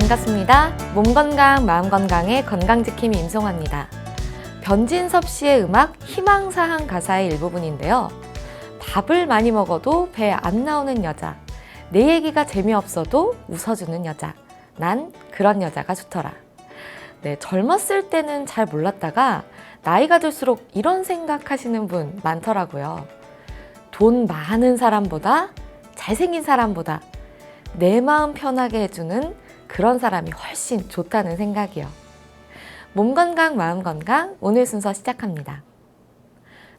반갑습니다. 몸 건강, 마음 건강의 건강지킴이 임송아입니다. 변진섭 씨의 음악 희망사항 가사의 일부분인데요. 밥을 많이 먹어도 배 안 나오는 여자, 내 얘기가 재미없어도 웃어주는 여자, 난 그런 여자가 좋더라. 네, 젊었을 때는 잘 몰랐다가 나이가 들수록 이런 생각하시는 분 많더라고요. 돈 많은 사람보다, 잘생긴 사람보다 내 마음 편하게 해주는 그런 사람이 훨씬 좋다는 생각이요. 몸 건강, 마음 건강, 오늘 순서 시작합니다.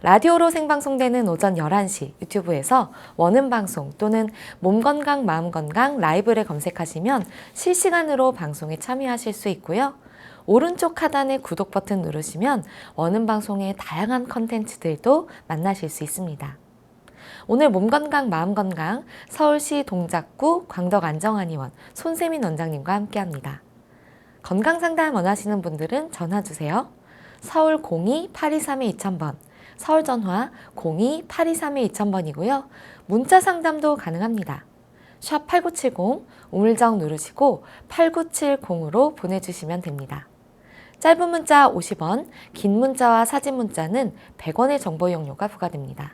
라디오로 생방송되는 오전 11시 유튜브에서 원음 방송 또는 몸 건강, 마음 건강 라이브를 검색하시면 실시간으로 방송에 참여하실 수 있고요. 오른쪽 하단의 구독 버튼 누르시면 원음 방송의 다양한 컨텐츠들도 만나실 수 있습니다. 오늘 몸 건강, 마음 건강 서울시 동작구 광덕 안정한의원 손세민 원장님과 함께합니다. 건강 상담 원하시는 분들은 전화 주세요. 서울 02-823-2000번, 서울 전화 02-823-2000번이고요. 문자 상담도 가능합니다. 샵 8970 우물정 누르시고 8970으로 보내주시면 됩니다. 짧은 문자 50원, 긴 문자와 사진 문자는 100원의 정보 이용료가 부과됩니다.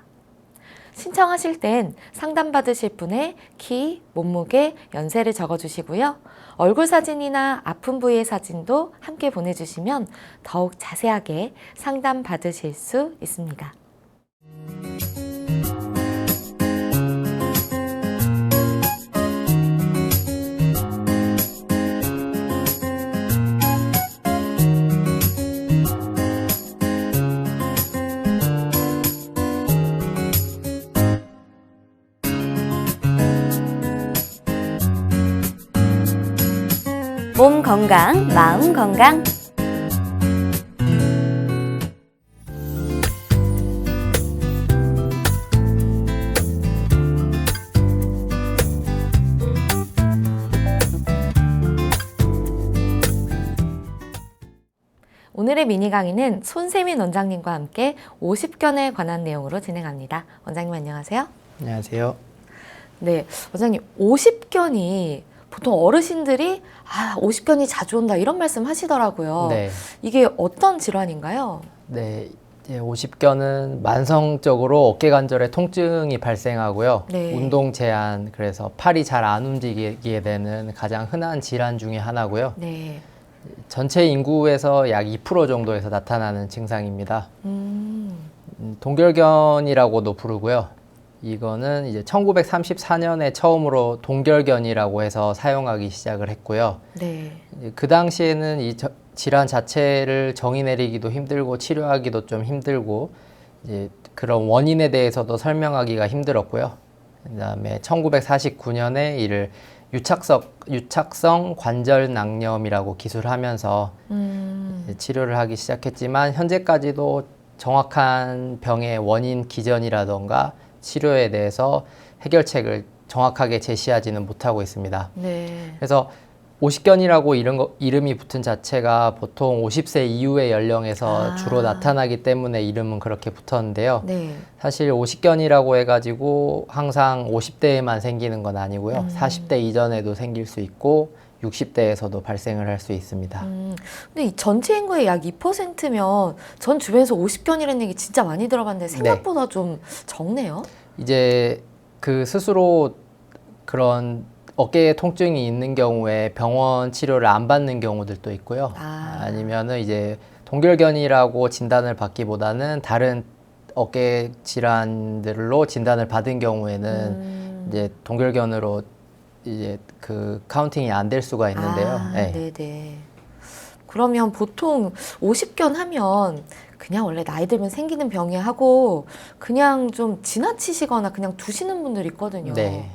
신청하실 땐 상담받으실 분의 키, 몸무게, 연세를 적어주시고요. 얼굴 사진이나 아픈 부위의 사진도 함께 보내주시면 더욱 자세하게 상담받으실 수 있습니다. 몸 건강, 마음 건강. 오늘의 미니 강의는 손세민 원장님과 함께 50견에 관한 내용으로 진행합니다. 원장님 안녕하세요. 안녕하세요. 네, 원장님 50견이 보통 어르신들이 50견이 자주 온다 이런 말씀 하시더라고요. 네. 이게 어떤 질환인가요? 네. 이제 50견은 만성적으로 어깨 관절에 통증이 발생하고요. 네. 운동 제한, 그래서 팔이 잘 안 움직이게 되는 가장 흔한 질환 중에 하나고요. 네. 전체 인구에서 약 2% 정도에서 나타나는 증상입니다. 동결견이라고도 부르고요. 이거는 이제 1934년에 처음으로 동결견이라고 해서 사용하기 시작을 했고요. 네. 그 당시에는 이 질환 자체를 정의 내리기도 힘들고 치료하기도 좀 힘들고 이제 그런 원인에 대해서도 설명하기가 힘들었고요. 그다음에 1949년에 이를 유착성 관절낭염이라고 기술하면서 치료를 하기 시작했지만 현재까지도 정확한 병의 원인 기전이라던가 치료에 대해서 해결책을 정확하게 제시하지는 못하고 있습니다. 네. 그래서 50견이라고 이름이 붙은 자체가 보통 50세 이후의 연령에서 주로 나타나기 때문에 이름은 그렇게 붙었는데요. 네. 사실 50견이라고 해가지고 항상 50대에만 생기는 건 아니고요. 40대 이전에도 생길 수 있고 60대에서도 발생을 할 수 있습니다. 근데 이 전체 인구의 약 2%면 전 주변에서 50견이라는 얘기 진짜 많이 들어봤는데 생각보다 좀 적네요. 이제 그 스스로 그런 어깨에 통증이 있는 경우에 병원 치료를 안 받는 경우들도 있고요. 아니면은 이제 동결견이라고 진단을 받기보다는 다른 어깨 질환들로 진단을 받은 경우에는 이제 동결견으로 이제 그 카운팅이 안 될 수가 있는데요. 네. 네네. 그러면 보통 50견 하면 그냥 원래 나이 들면 생기는 병이 하고 그냥 좀 지나치시거나 그냥 두시는 분들이 있거든요. 네.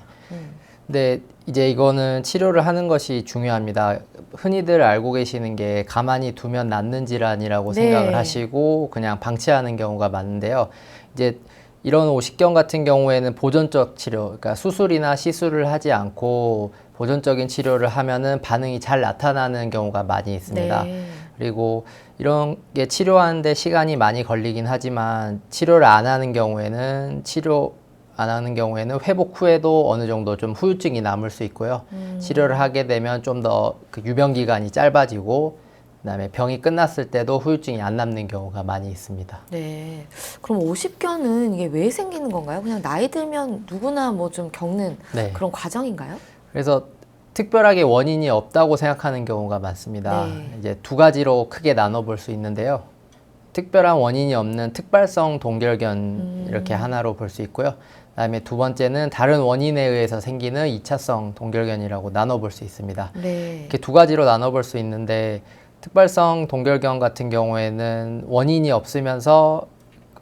근데 이제 이거는 치료를 하는 것이 중요합니다. 흔히들 알고 계시는 게 가만히 두면 낫는 질환이라고 네. 생각을 하시고 그냥 방치하는 경우가 많은데요. 이제 이런 50견 같은 경우에는 보존적 치료, 그러니까 수술이나 시술을 하지 않고 보존적인 치료를 하면은 반응이 잘 나타나는 경우가 많이 있습니다. 네. 그리고 이런 게 치료하는데 시간이 많이 걸리긴 하지만 치료를 안 하는 경우에는 치료 안 하는 경우에는 회복 후에도 어느 정도 좀 후유증이 남을 수 있고요. 치료를 하게 되면 좀 더 그 유병 기간이 짧아지고 그다음에 병이 끝났을 때도 후유증이 안 남는 경우가 많이 있습니다. 네. 그럼 오십견은 이게 왜 생기는 건가요? 그냥 나이 들면 누구나 뭐 좀 겪는 네. 그런 과정인가요? 그래서 특별하게 원인이 없다고 생각하는 경우가 많습니다. 네. 이제 두 가지로 크게 나눠볼 수 있는데요. 특별한 원인이 없는 특발성 동결견 이렇게 하나로 볼 수 있고요. 그다음에 두 번째는 다른 원인에 의해서 생기는 2차성 동결견이라고 나눠볼 수 있습니다. 네. 이렇게 두 가지로 나눠볼 수 있는데 특발성 동결견 같은 경우에는 원인이 없으면서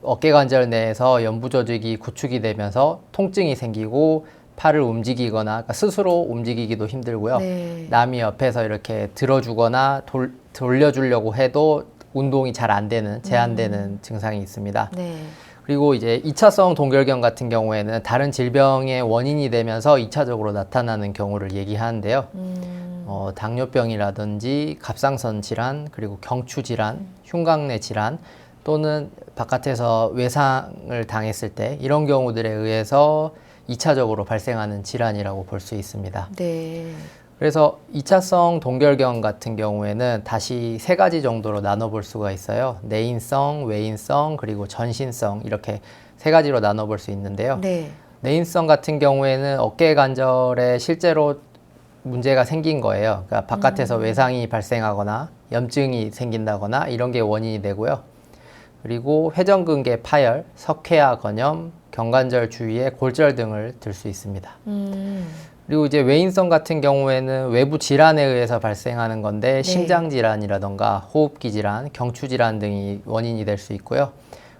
어깨관절 내에서 연부 조직이 구축이 되면서 통증이 생기고 팔을 움직이거나 그러니까 스스로 움직이기도 힘들고요. 네. 남이 옆에서 이렇게 들어주거나 돌려주려고 해도 운동이 잘 안 되는, 제한되는 증상이 있습니다. 네. 그리고 이제 2차성 동결견 같은 경우에는 다른 질병의 원인이 되면서 2차적으로 나타나는 경우를 얘기하는데요. 당뇨병이라든지 갑상선 질환, 그리고 경추 질환, 흉곽내 질환, 또는 바깥에서 외상을 당했을 때 이런 경우들에 의해서 2차적으로 발생하는 질환이라고 볼 수 있습니다. 네. 그래서 2차성 동결견 같은 경우에는 다시 세 가지 정도로 나눠볼 수가 있어요. 내인성, 외인성, 그리고 전신성 이렇게 세 가지로 나눠볼 수 있는데요. 네. 내인성 같은 경우에는 어깨 관절에 실제로 문제가 생긴 거예요. 그러니까 바깥에서 외상이 발생하거나 염증이 생긴다거나 이런 게 원인이 되고요. 그리고 회전근개 파열, 석회화 건염, 경관절 주위의 골절 등을 들 수 있습니다. 그리고 이제 외인성 같은 경우에는 외부 질환에 의해서 발생하는 건데 네. 심장 질환이라던가 호흡기 질환, 경추 질환 등이 원인이 될 수 있고요.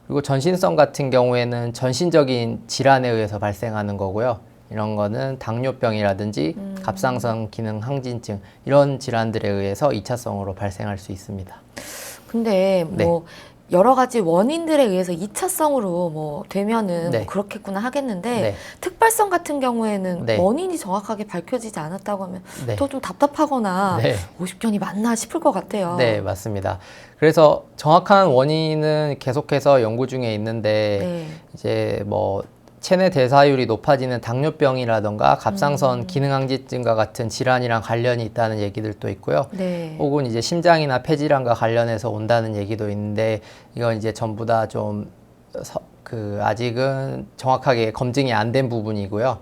그리고 전신성 같은 경우에는 전신적인 질환에 의해서 발생하는 거고요. 이런 거는 당뇨병이라든지 갑상선 기능 항진증 이런 질환들에 의해서 2차성으로 발생할 수 있습니다. 근데 뭐 여러 가지 원인들에 의해서 2차성으로 뭐 되면은 네. 뭐 그렇겠구나 하겠는데 네. 특발성 같은 경우에는 네. 원인이 정확하게 밝혀지지 않았다고 하면 네. 더 좀 답답하거나 네. 50견이 맞나 싶을 것 같아요. 네, 맞습니다. 그래서 정확한 원인은 계속해서 연구 중에 있는데 네. 이제 뭐 체내 대사율이 높아지는 당뇨병이라던가 갑상선 기능 항진증과 같은 질환이랑 관련이 있다는 얘기들도 있고요. 네. 혹은 이제 심장이나 폐질환과 관련해서 온다는 얘기도 있는데 이건 이제 전부 다 좀 아직은 정확하게 검증이 안 된 부분이고요.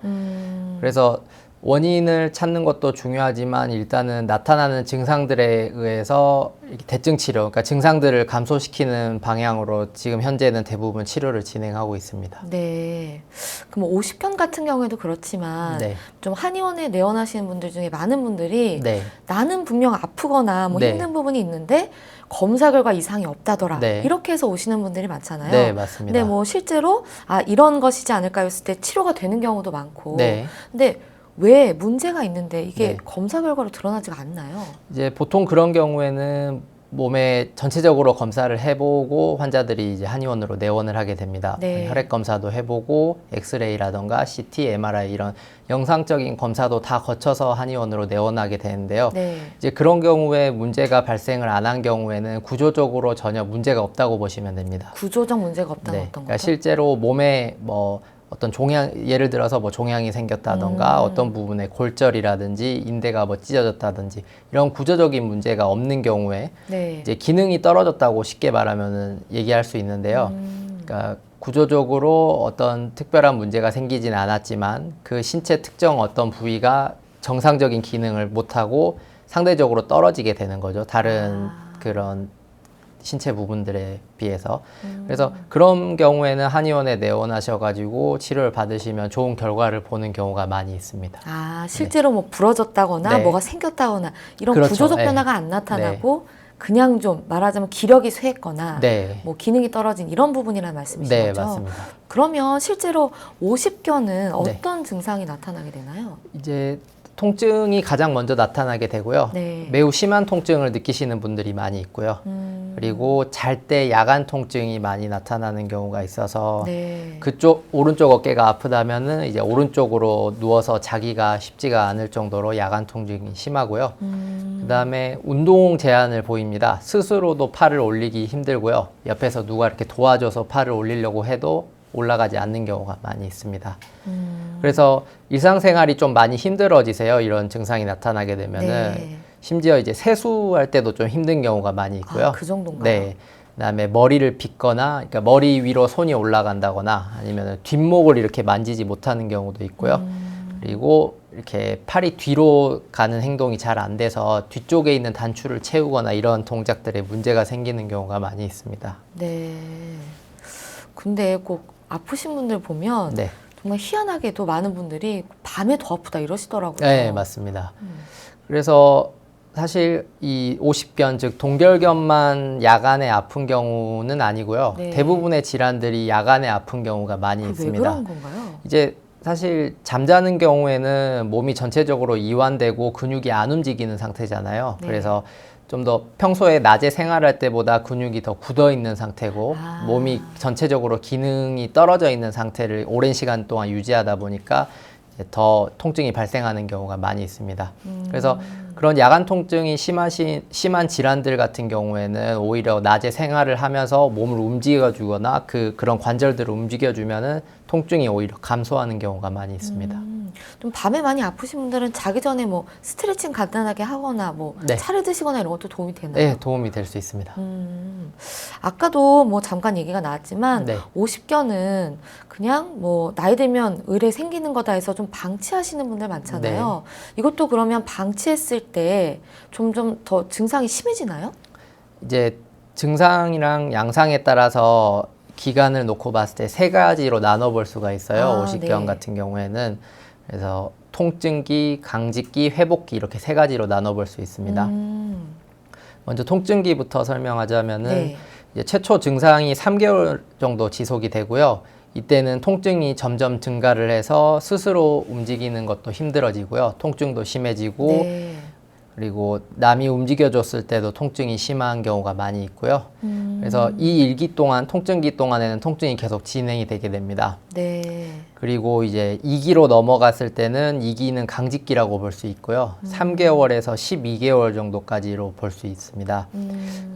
그래서 원인을 찾는 것도 중요하지만 일단은 나타나는 증상들에 의해서 이렇게 대증 치료, 그러니까 증상들을 감소시키는 방향으로 지금 현재는 대부분 치료를 진행하고 있습니다. 네. 그럼 50견 같은 경우에도 그렇지만 네. 좀 한의원에 내원하시는 분들 중에 많은 분들이 네. 나는 분명 아프거나 뭐 네. 힘든 부분이 있는데 검사 결과 이상이 없다더라. 네. 이렇게 해서 오시는 분들이 많잖아요. 네, 맞습니다. 근데 뭐 실제로 이런 것이지 않을까 했을 때 치료가 되는 경우도 많고. 네. 근데 왜 문제가 있는데 이게 네. 검사 결과로 드러나지가 않나요? 이제 보통 그런 경우에는 몸에 전체적으로 검사를 해보고 환자들이 이제 한의원으로 내원을 하게 됩니다. 네. 혈액 검사도 해보고 엑스레이라던가 CT, MRI 이런 영상적인 검사도 다 거쳐서 한의원으로 내원하게 되는데요. 네. 이제 그런 경우에 문제가 발생을 안 한 경우에는 구조적으로 전혀 문제가 없다고 보시면 됩니다. 구조적 문제가 없다는 어떤 그러니까 거죠? 실제로 몸에 뭐 어떤 종양, 예를 들어서 뭐 종양이 생겼다던가 어떤 부분에 골절이라든지 인대가 뭐 찢어졌다든지 이런 구조적인 문제가 없는 경우에 네. 이제 기능이 떨어졌다고 쉽게 말하면은 얘기할 수 있는데요. 그러니까 구조적으로 어떤 특별한 문제가 생기진 않았지만 그 신체 특정 어떤 부위가 정상적인 기능을 못하고 상대적으로 떨어지게 되는 거죠. 다른 그런 신체 부분들에 비해서. 그래서 그런 경우에는 한의원에 내원하셔가지고 치료를 받으시면 좋은 결과를 보는 경우가 많이 있습니다. 실제로 뭐 부러졌다거나 네. 뭐가 생겼다거나 이런 그렇죠. 구조적 네. 변화가 안 나타나고 그냥 좀 말하자면 기력이 쇠했거나 네. 뭐 기능이 떨어진 이런 부분이라는 말씀이신 네, 거죠? 맞습니다. 그러면 실제로 50견은 어떤 증상이 나타나게 되나요? 이제 통증이 가장 먼저 나타나게 되고요. 네. 매우 심한 통증을 느끼시는 분들이 많이 있고요. 그리고 잘 때 야간 통증이 많이 나타나는 경우가 있어서 네. 그쪽 오른쪽 어깨가 아프다면은 이제 오른쪽으로 누워서 자기가 쉽지가 않을 정도로 야간 통증이 심하고요. 그다음에 운동 제한을 보입니다. 스스로도 팔을 올리기 힘들고요. 옆에서 누가 이렇게 도와줘서 팔을 올리려고 해도 올라가지 않는 경우가 많이 있습니다. 그래서 일상생활이 좀 많이 힘들어지세요. 이런 증상이 나타나게 되면은 네. 심지어 이제 세수할 때도 좀 힘든 경우가 많이 있고요. 아, 그 정도인가요? 네. 그다음에 머리를 빗거나, 그러니까 머리 위로 손이 올라간다거나, 아니면 뒷목을 이렇게 만지지 못하는 경우도 있고요. 그리고 이렇게 팔이 뒤로 가는 행동이 잘 안 돼서 뒤쪽에 있는 단추를 채우거나 이런 동작들에 문제가 생기는 경우가 많이 있습니다. 네. 근데 꼭 아프신 분들 보면 네. 정말 희한하게도 많은 분들이 밤에 더 아프다 이러시더라고요. 네, 맞습니다. 그래서 사실 이 오십견, 즉 동결견만 야간에 아픈 경우는 아니고요. 네. 대부분의 질환들이 야간에 아픈 경우가 많이 왜 있습니다. 그런 건가요? 이제 사실 잠자는 경우에는 몸이 전체적으로 이완되고 근육이 안 움직이는 상태잖아요. 네. 그래서 좀 더 평소에 낮에 생활할 때보다 근육이 더 굳어 있는 상태고 아. 몸이 전체적으로 기능이 떨어져 있는 상태를 오랜 시간 동안 유지하다 보니까 이제 더 통증이 발생하는 경우가 많이 있습니다. 그래서 그런 야간 통증이 심한 질환들 같은 경우에는 오히려 낮에 생활을 하면서 몸을 움직여주거나 그런 관절들을 움직여주면은 통증이 오히려 감소하는 경우가 많이 있습니다. 좀 밤에 많이 아프신 분들은 자기 전에 뭐 스트레칭 간단하게 하거나 뭐 네. 차를 드시거나 이런 것도 도움이 되나요? 네, 도움이 될 수 있습니다. 아까도 뭐 잠깐 얘기가 나왔지만 네. 오십견은 그냥 뭐 나이 들면 의뢰 생기는 거다 해서 좀 방치하시는 분들 많잖아요. 이것도 그러면 방치했을 때 점점 더 증상이 심해지나요? 이제 증상이랑 양상에 따라서 기간을 놓고 봤을 때 세 가지로 나눠볼 수가 있어요. 아, 오십견 네. 같은 경우에는. 그래서 통증기, 강직기, 회복기 이렇게 세 가지로 나눠볼 수 있습니다. 먼저 통증기부터 설명하자면은 네. 이제 최초 증상이 3개월 정도 지속이 되고요. 이때는 통증이 점점 증가를 해서 스스로 움직이는 것도 힘들어지고요. 통증도 심해지고 네. 그리고 남이 움직여줬을 때도 통증이 심한 경우가 많이 있고요. 그래서 이 일기 동안, 통증기 동안에는 통증이 계속 진행이 되게 됩니다. 네. 그리고 이제 2기로 넘어갔을 때는 2기는 강직기라고 볼 수 있고요. 3개월에서 12개월 정도까지로 볼 수 있습니다.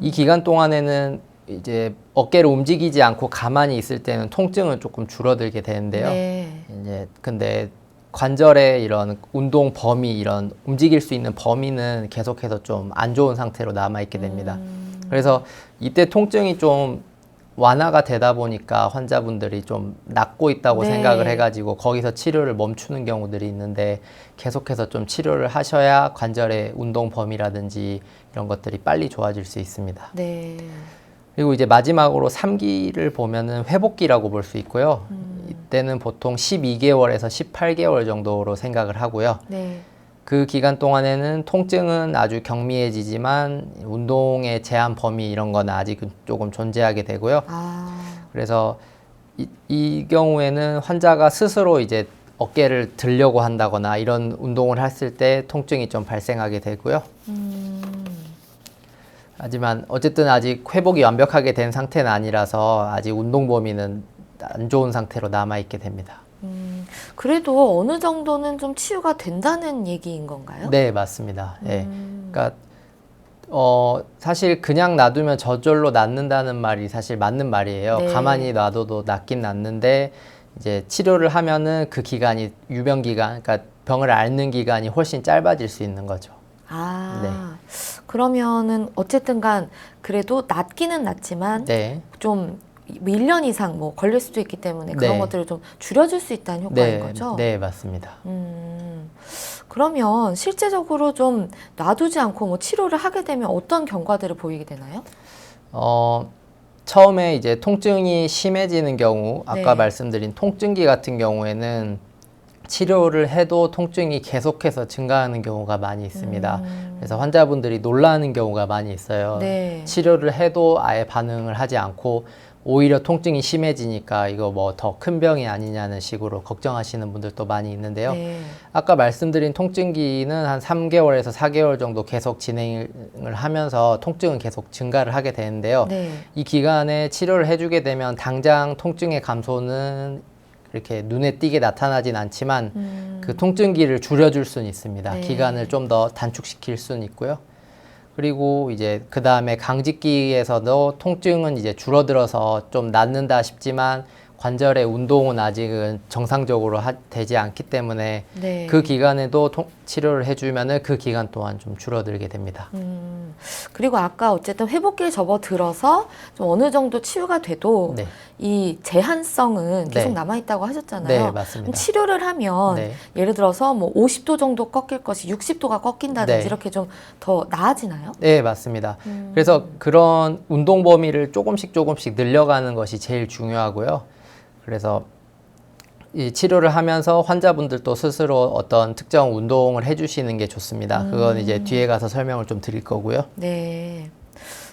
이 기간 동안에는 이제 어깨를 움직이지 않고 가만히 있을 때는 통증은 조금 줄어들게 되는데요. 네. 이제 근데 관절의 이런 운동 범위, 이런 움직일 수 있는 범위는 계속해서 좀 안 좋은 상태로 남아 있게 됩니다. 그래서 이때 통증이 좀 완화가 되다 보니까 환자분들이 좀 낫고 있다고 네. 생각을 해가지고 거기서 치료를 멈추는 경우들이 있는데 계속해서 좀 치료를 하셔야 관절의 운동 범위라든지 이런 것들이 빨리 좋아질 수 있습니다. 네. 그리고 이제 마지막으로 3기를 보면은 회복기라고 볼 수 있고요. 이때는 보통 12개월에서 18개월 정도로 생각을 하고요. 네. 그 기간 동안에는 통증은 아주 경미해지지만 운동의 제한 범위 이런 건 아직은 조금 존재하게 되고요. 아. 그래서 이 경우에는 환자가 스스로 이제 어깨를 들려고 한다거나 이런 운동을 했을 때 통증이 좀 발생하게 되고요. 하지만 어쨌든 아직 회복이 완벽하게 된 상태는 아니라서 아직 운동 범위는 안 좋은 상태로 남아 있게 됩니다. 그래도 어느 정도는 좀 치유가 된다는 얘기인 건가요? 네, 맞습니다. 예. 그러니까 사실 그냥 놔두면 저절로 낫는다는 말이 사실 맞는 말이에요. 네. 가만히 놔둬도 낫긴 낫는데 이제 치료를 하면은 그 기간이 유병 기간, 그러니까 병을 앓는 기간이 훨씬 짧아질 수 있는 거죠. 아, 그러면은 어쨌든 간 그래도 낫기는 낫지만 네. 좀 1년 이상 뭐 걸릴 수도 있기 때문에 그런 네. 것들을 좀 줄여줄 수 있다는 효과인 거죠? 네, 맞습니다. 그러면 실제적으로 좀 놔두지 않고 뭐 치료를 하게 되면 어떤 경과들을 보이게 되나요? 처음에 이제 통증이 심해지는 경우, 아까 네. 말씀드린 통증기 같은 경우에는 치료를 해도 통증이 계속해서 증가하는 경우가 많이 있습니다. 그래서 환자분들이 놀라는 경우가 많이 있어요. 네. 치료를 해도 아예 반응을 하지 않고 오히려 통증이 심해지니까 이거 뭐 더 큰 병이 아니냐는 식으로 걱정하시는 분들도 많이 있는데요. 네. 아까 말씀드린 통증기는 한 3개월에서 4개월 정도 계속 진행을 하면서 통증은 계속 증가를 하게 되는데요. 네. 이 기간에 치료를 해주게 되면 당장 통증의 감소는 이렇게 눈에 띄게 나타나진 않지만 그 통증기를 줄여줄 수는 있습니다. 네. 기간을 좀 더 단축시킬 수는 있고요. 그리고 이제 그 다음에 강직기에서도 통증은 이제 줄어들어서 좀 낫는다 싶지만 관절의 운동은 아직은 정상적으로 되지 않기 때문에 네. 그 기간에도 치료를 해주면은 그 기간 동안 좀 줄어들게 됩니다. 그리고 아까 어쨌든 회복기에 접어들어서 좀 어느 정도 치유가 돼도 네. 이 제한성은 계속 네. 남아있다고 하셨잖아요. 네, 그럼 맞습니다. 치료를 하면 네. 예를 들어서 뭐 50도 정도 꺾일 것이 60도가 꺾인다든지 네. 이렇게 좀 더 나아지나요? 네, 맞습니다. 그래서 그런 운동 범위를 조금씩 늘려가는 것이 제일 중요하고요. 그래서 이 치료를 하면서 환자분들도 스스로 어떤 특정 운동을 해주시는 게 좋습니다. 그건 이제 뒤에 가서 설명을 좀 드릴 거고요. 네.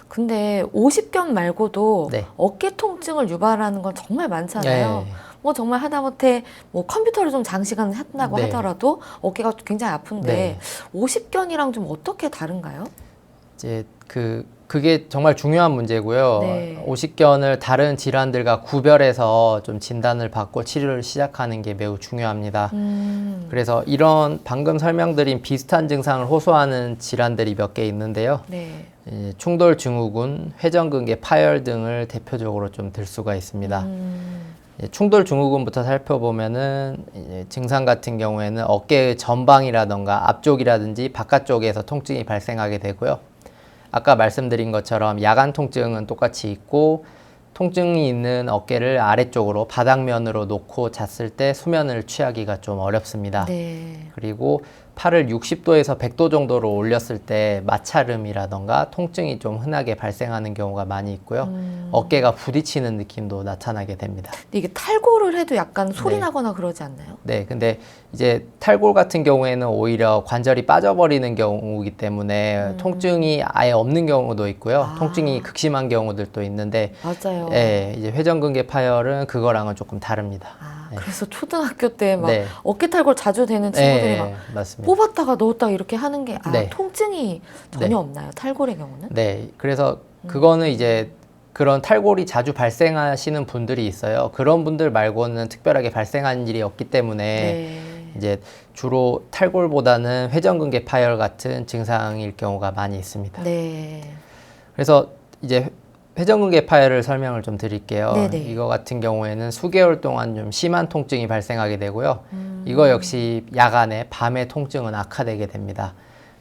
근데 오십견 말고도 네. 어깨 통증을 유발하는 건 정말 많잖아요. 네. 뭐 정말 하다못해 뭐 컴퓨터를 좀 장시간 한다고 네. 하더라도 어깨가 굉장히 아픈데 네. 오십견이랑 좀 어떻게 다른가요? 이제 그게 정말 중요한 문제고요. 네. 오십견을 다른 질환들과 구별해서 좀 진단을 받고 치료를 시작하는 게 매우 중요합니다. 그래서 이런 방금 설명드린 비슷한 증상을 호소하는 질환들이 몇 개 있는데요. 네. 충돌 증후군, 회전근개 파열 등을 대표적으로 좀 들 수가 있습니다. 충돌 증후군부터 살펴보면은 이제 증상 같은 경우에는 어깨의 전방이라던가 앞쪽이라든지 바깥쪽에서 통증이 발생하게 되고요. 아까 말씀드린 것처럼 야간 통증은 똑같이 있고, 통증이 있는 어깨를 아래쪽으로 바닥면으로 놓고 잤을 때 수면을 취하기가 좀 어렵습니다. 네. 그리고 팔을 60도에서 100도 정도로 올렸을 때 마찰음이라던가 통증이 좀 흔하게 발생하는 경우가 많이 있고요. 어깨가 부딪히는 느낌도 나타나게 됩니다. 근데 이게 탈골을 해도 약간 소리 네. 나거나 그러지 않나요? 네, 근데 이제 탈골 같은 경우에는 오히려 관절이 빠져버리는 경우이기 때문에 통증이 아예 없는 경우도 있고요. 아. 통증이 극심한 경우들도 있는데, 맞아요. 예, 이제 회전근개 파열은 그거랑은 조금 다릅니다. 아, 네. 그래서 초등학교 때 막 네. 어깨 탈골 자주 되는 친구들이 네, 막 맞습니다. 뽑았다가 넣었다가 이렇게 하는 게 네. 통증이 전혀 네. 없나요? 탈골의 경우는? 네, 그래서 그거는 이제 그런 탈골이 자주 발생하시는 분들이 있어요. 그런 분들 말고는 특별하게 발생한 일이 없기 때문에 네. 이제 주로 탈골보다는 회전근개 파열 같은 증상일 경우가 많이 있습니다. 네. 그래서 이제 회전근개 파열을 설명을 좀 드릴게요. 네네. 이거 같은 경우에는 수개월 동안 좀 심한 통증이 발생하게 되고요. 이거 역시 야간에 밤에 통증은 악화되게 됩니다.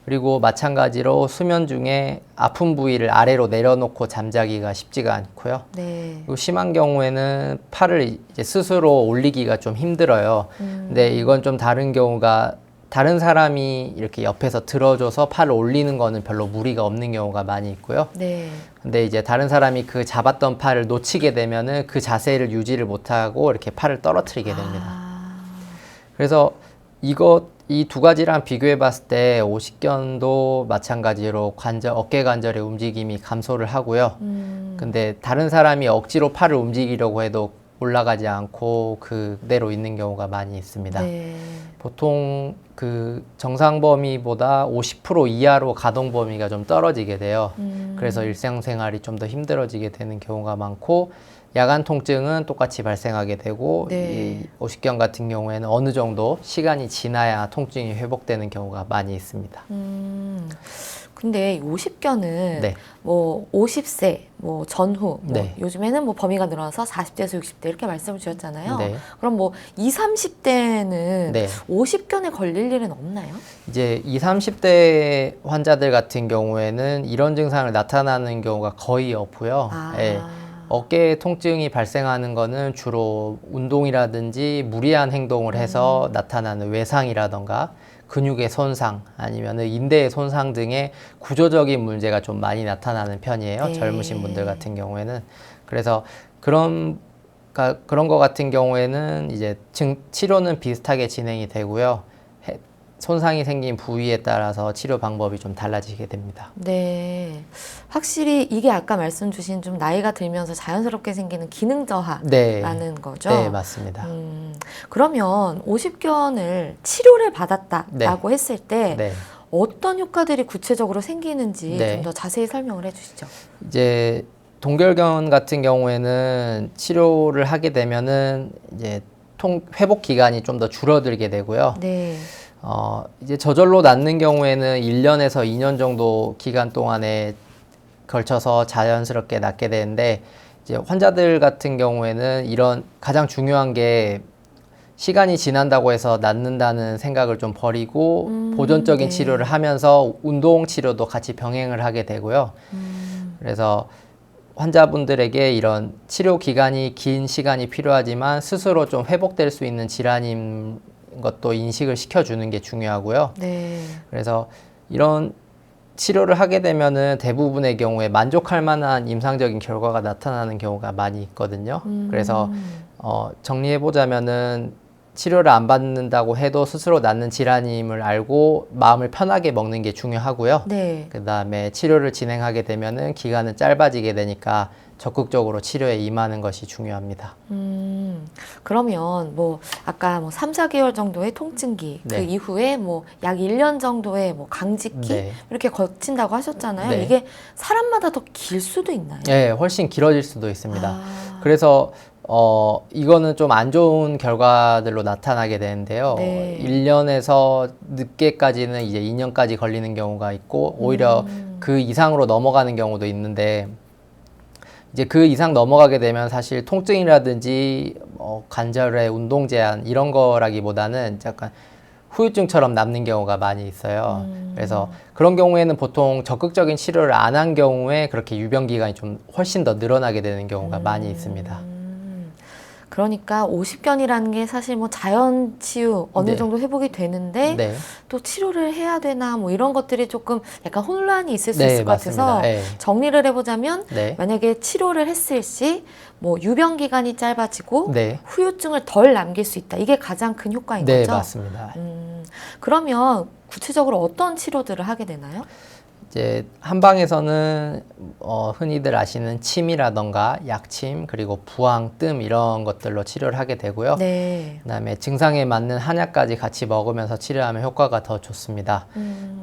그리고 마찬가지로 수면 중에 아픈 부위를 아래로 내려놓고 잠자기가 쉽지가 않고요. 네. 그리고 심한 경우에는 팔을 이제 스스로 올리기가 좀 힘들어요. 근데 이건 좀 다른 경우가, 다른 사람이 이렇게 옆에서 들어줘서 팔을 올리는 거는 별로 무리가 없는 경우가 많이 있고요. 네. 근데 이제 다른 사람이 그 잡았던 팔을 놓치게 되면은 그 자세를 유지를 못하고 이렇게 팔을 떨어뜨리게 됩니다. 아, 그래서 이 두 가지랑 비교해 봤을 때 오십견도 마찬가지로 어깨 관절의 움직임이 감소를 하고요. 근데 다른 사람이 억지로 팔을 움직이려고 해도 올라가지 않고 그대로 있는 경우가 많이 있습니다. 네. 보통 그 정상 범위보다 50% 이하로 가동 범위가 좀 떨어지게 돼요. 그래서 일상생활이 좀 더 힘들어지게 되는 경우가 많고, 야간 통증은 똑같이 발생하게 되고, 네. 이 오십견 같은 경우에는 어느 정도 시간이 지나야 통증이 회복되는 경우가 많이 있습니다. 근데 이 오십견은 네. 뭐 50세 뭐 전후 뭐 네. 요즘에는 뭐 범위가 늘어나서 40대에서 60대 이렇게 말씀을 주셨잖아요. 네. 그럼 뭐 20, 30대는 네. 오십견에 걸릴 일은 없나요? 이제 20, 30대 환자들 같은 경우에는 이런 증상을 나타나는 경우가 거의 없고요. 아. 예. 어깨 통증이 발생하는 거는 주로 운동이라든지 무리한 행동을 해서 나타나는 외상이라던가 근육의 손상 아니면 인대의 손상 등의 구조적인 문제가 좀 많이 나타나는 편이에요. 네. 젊으신 분들 같은 경우에는. 그래서 그런 거 같은 경우에는 이제 치료는 비슷하게 진행이 되고요. 손상이 생긴 부위에 따라서 치료 방법이 좀 달라지게 됩니다. 네. 확실히 이게 아까 말씀 주신 좀 나이가 들면서 자연스럽게 생기는 기능 저하라는 네. 거죠. 네, 맞습니다. 그러면 오십견을 치료를 받았다라고 네. 했을 때 네. 어떤 효과들이 구체적으로 생기는지 네. 좀 더 자세히 설명을 해주시죠. 이제 동결견 같은 경우에는 치료를 하게 되면은 이제 회복 기간이 좀 더 줄어들게 되고요. 네. 이제 저절로 낫는 경우에는 1년에서 2년 정도 기간 동안에 걸쳐서 자연스럽게 낫게 되는데, 이제 환자들 같은 경우에는 이런 가장 중요한 게 시간이 지난다고 해서 낫는다는 생각을 좀 버리고 보존적인 네. 치료를 하면서 운동 치료도 같이 병행을 하게 되고요. 그래서 환자분들에게 이런 치료 기간이 긴 시간이 필요하지만 스스로 좀 회복될 수 있는 질환인 것도 인식을 시켜주는 게 중요하고요. 네. 그래서 이런 치료를 하게 되면은 대부분의 경우에 만족할 만한 임상적인 결과가 나타나는 경우가 많이 있거든요. 그래서 정리해 보자면은 치료를 안 받는다고 해도 스스로 낫는 질환임을 알고 마음을 편하게 먹는 게 중요하고요. 네. 그다음에 치료를 진행하게 되면은 기간은 짧아지게 되니까 적극적으로 치료에 임하는 것이 중요합니다. 그러면 뭐 아까 뭐 3, 4개월 정도의 통증기 그 네. 이후에 뭐 약 1년 정도의 뭐 강직기 네. 이렇게 거친다고 하셨잖아요. 네. 이게 사람마다 더 길 수도 있나요? 네, 훨씬 길어질 수도 있습니다. 아, 그래서 이거는 좀 안 좋은 결과들로 나타나게 되는데요. 네. 1년에서 늦게까지는 이제 2년까지 걸리는 경우가 있고 오히려 그 이상으로 넘어가는 경우도 있는데 이제 그 이상 넘어가게 되면 사실 통증이라든지 관절의 운동 제한 이런 거라기보다는 약간 후유증처럼 남는 경우가 많이 있어요. 그래서 그런 경우에는 보통 적극적인 치료를 안 한 경우에 그렇게 유병 기간이 좀 훨씬 더 늘어나게 되는 경우가 많이 있습니다. 그러니까 50견이라는 게 사실 뭐 자연 치유 어느 네. 정도 회복이 되는데 네. 또 치료를 해야 되나 뭐 이런 것들이 조금 약간 혼란이 있을 수 네, 있을 것 같아서 맞습니다. 네. 정리를 해보자면 네. 만약에 치료를 했을 시 뭐 유병 기간이 짧아지고 네. 후유증을 덜 남길 수 있다. 이게 가장 큰 효과인 네, 거죠? 맞습니다. 그러면 구체적으로 어떤 치료들을 하게 되나요? 이제 한방에서는 흔히들 아시는 침이라던가 약침 그리고 부항, 뜸 이런 것들로 치료를 하게 되고요. 네. 그다음에 증상에 맞는 한약까지 같이 먹으면서 치료하면 효과가 더 좋습니다.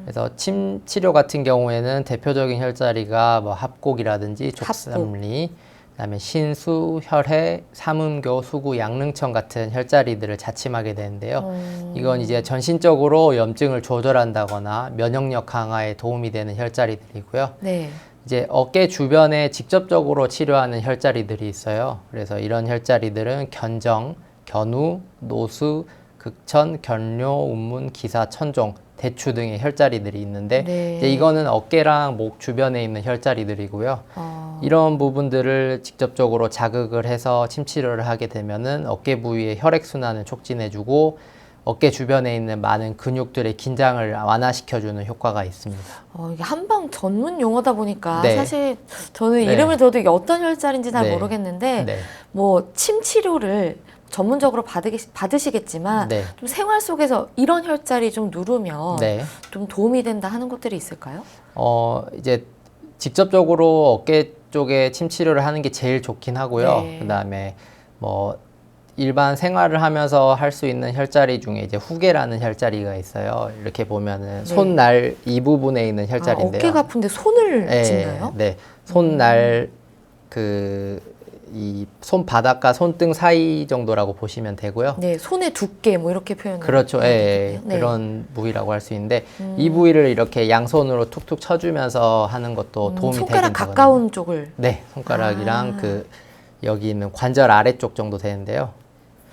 그래서 침 치료 같은 경우에는 대표적인 혈자리가 뭐 합곡이라든지 족삼리, 그다음에 신수, 혈해, 삼음교, 수구, 양릉청 같은 혈자리들을 자침하게 되는데요. 이건 이제 전신적으로 염증을 조절한다거나 면역력 강화에 도움이 되는 혈자리들이고요. 네. 이제 어깨 주변에 직접적으로 치료하는 혈자리들이 있어요. 그래서 이런 혈자리들은 견정, 견우, 노수, 극천, 견뇨, 운문, 기사, 천종, 대추 등의 혈자리들이 있는데 네. 이제 이거는 어깨랑 목 주변에 있는 혈자리들이고요. 이런 부분들을 직접적으로 자극을 해서 침 치료를 하게 되면은 어깨 부위의 혈액 순환을 촉진해주고 어깨 주변에 있는 많은 근육들의 긴장을 완화시켜주는 효과가 있습니다. 이게 한방 전문 용어다 보니까 네. 사실 저는 네. 이름을 들어도 이게 어떤 혈자리인지 잘 네. 모르겠는데 네. 뭐 침 치료를 전문적으로 받으시겠지만 네. 좀 생활 속에서 이런 혈자리 좀 누르면 네. 좀 도움이 된다 하는 것들이 있을까요? 이제 직접적으로 어깨 쪽에 침 치료를 하는 게 제일 좋긴 하고요. 네. 그다음에 뭐 일반 생활을 하면서 할 수 있는 혈자리 중에 이제 후계라는 혈자리가 있어요. 이렇게 보면은 네. 손날 이 부분에 있는 혈자리인데요. 어깨가 아픈데 손을 네, 짚나요? 네. 손날 이 손바닥과 손등 사이 정도라고 보시면 되고요. 네, 손의 두께 뭐 이렇게 표현을 그렇죠. 해야 예, 되겠네요. 네. 그런 부위라고 할 수 있는데 이 부위를 이렇게 양손으로 툭툭 쳐주면서 하는 것도 도움이 손가락 되긴 되거든요. 가까운 쪽을 네, 손가락이랑 여기 있는 관절 아래쪽 정도 되는데요.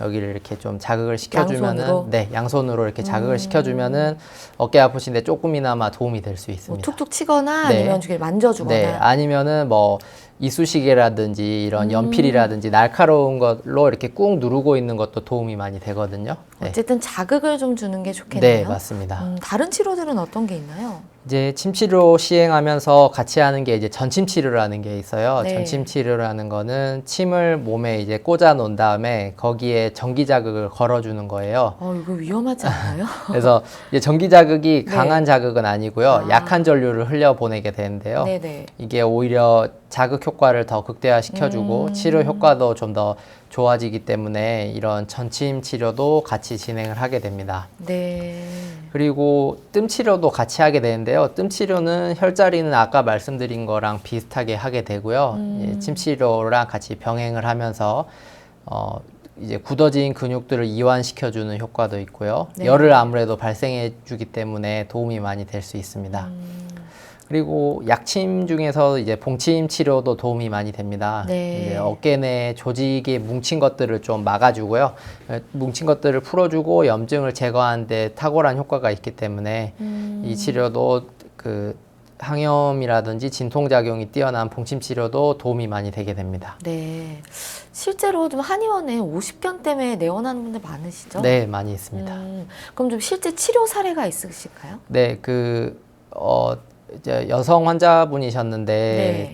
여기를 이렇게 좀 자극을 시켜주면은 양손으로? 네, 양손으로 이렇게 자극을 시켜주면은 어깨 아프신데 조금이나마 도움이 될 수 뭐 있습니다. 툭툭 치거나 네. 아니면 이렇게 만져주거나 네, 아니면은 뭐 이쑤시개라든지 이런 연필이라든지 날카로운 걸로 이렇게 꾹 누르고 있는 것도 도움이 많이 되거든요. 네, 어쨌든 자극을 좀 주는 게 좋겠네요. 네, 맞습니다. 다른 치료들은 어떤 게 있나요? 이제 침 치료 시행하면서 같이 하는 게 이제 전침 치료라는 게 있어요. 네. 전침 치료라는 거는 침을 몸에 이제 꽂아 놓은 다음에 거기에 전기 자극을 걸어주는 거예요. 이거 위험하지 않나요? 그래서 이제 전기 자극이 네. 강한 자극은 아니고요. 약한 전류를 흘려 보내게 되는데요. 네네. 이게 오히려 자극 효과를 더 극대화시켜주고 치료 효과도 좀 더 좋아지기 때문에 이런 전침 치료도 같이 진행을 하게 됩니다. 네. 그리고 뜸 치료도 같이 하게 되는데요. 뜸 치료는 혈자리는 아까 말씀드린 거랑 비슷하게 하게 되고요. 예, 침 치료랑 같이 병행을 하면서 이제 굳어진 근육들을 이완시켜주는 효과도 있고요. 네. 열을 아무래도 발생해주기 때문에 도움이 많이 될 수 있습니다. 그리고 약침 중에서 이제 봉침 치료도 도움이 많이 됩니다. 네. 이제 어깨 내 조직에 뭉친 것들을 좀 막아주고요. 뭉친 것들을 풀어주고 염증을 제거하는 데 탁월한 효과가 있기 때문에 이 치료도 그 항염이라든지 진통작용이 뛰어난 봉침 치료도 도움이 많이 되게 됩니다. 네. 실제로 좀 한의원에 50견 때문에 내원하는 분들 많으시죠? 네, 많이 있습니다. 그럼 좀 실제 치료 사례가 있으실까요? 네, 이제 여성 환자분이셨는데 네.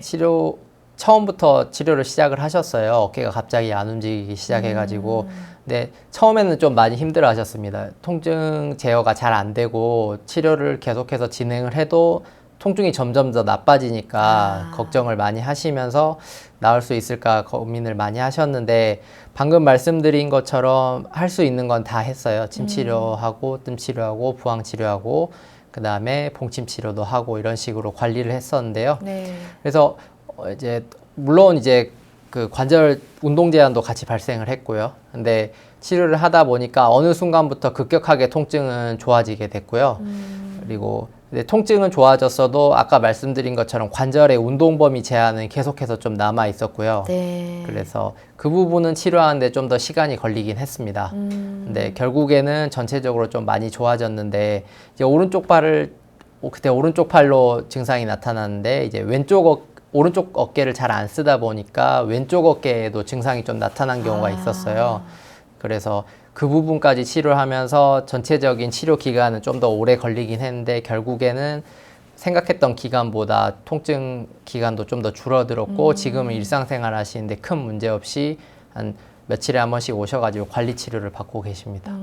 처음부터 치료를 시작을 하셨어요. 어깨가 갑자기 안 움직이기 시작해가지고. 근데 처음에는 좀 많이 힘들어 하셨습니다. 통증 제어가 잘 안 되고 치료를 계속해서 진행을 해도 통증이 점점 더 나빠지니까 걱정을 많이 하시면서 나을 수 있을까 고민을 많이 하셨는데 방금 말씀드린 것처럼 할 수 있는 건 다 했어요. 침 치료하고 뜸 치료하고 부항 치료하고 그 다음에 봉침 치료도 하고 이런 식으로 관리를 했었는데요. 네. 그래서 이제 물론 이제 그 관절 운동 제한도 같이 발생을 했고요. 근데 치료를 하다 보니까 어느 순간부터 급격하게 통증은 좋아지게 됐고요. 그리고 통증은 좋아졌어도 아까 말씀드린 것처럼 관절의 운동 범위 제한은 계속해서 좀 남아 있었고요. 네. 그래서 그 부분은 치료하는데 좀 더 시간이 걸리긴 했습니다. 근데 결국에는 전체적으로 좀 많이 좋아졌는데 이제 그때 오른쪽 팔로 증상이 나타났는데 이제 오른쪽 어깨를 잘 안 쓰다 보니까 왼쪽 어깨에도 증상이 좀 나타난 경우가 있었어요. 그래서 그 부분까지 치료를 하면서 전체적인 치료 기간은 좀 더 오래 걸리긴 했는데 결국에는 생각했던 기간보다 통증 기간도 좀 더 줄어들었고 지금은 일상생활 하시는데 큰 문제 없이 한 며칠에 한 번씩 오셔가지고 관리 치료를 받고 계십니다.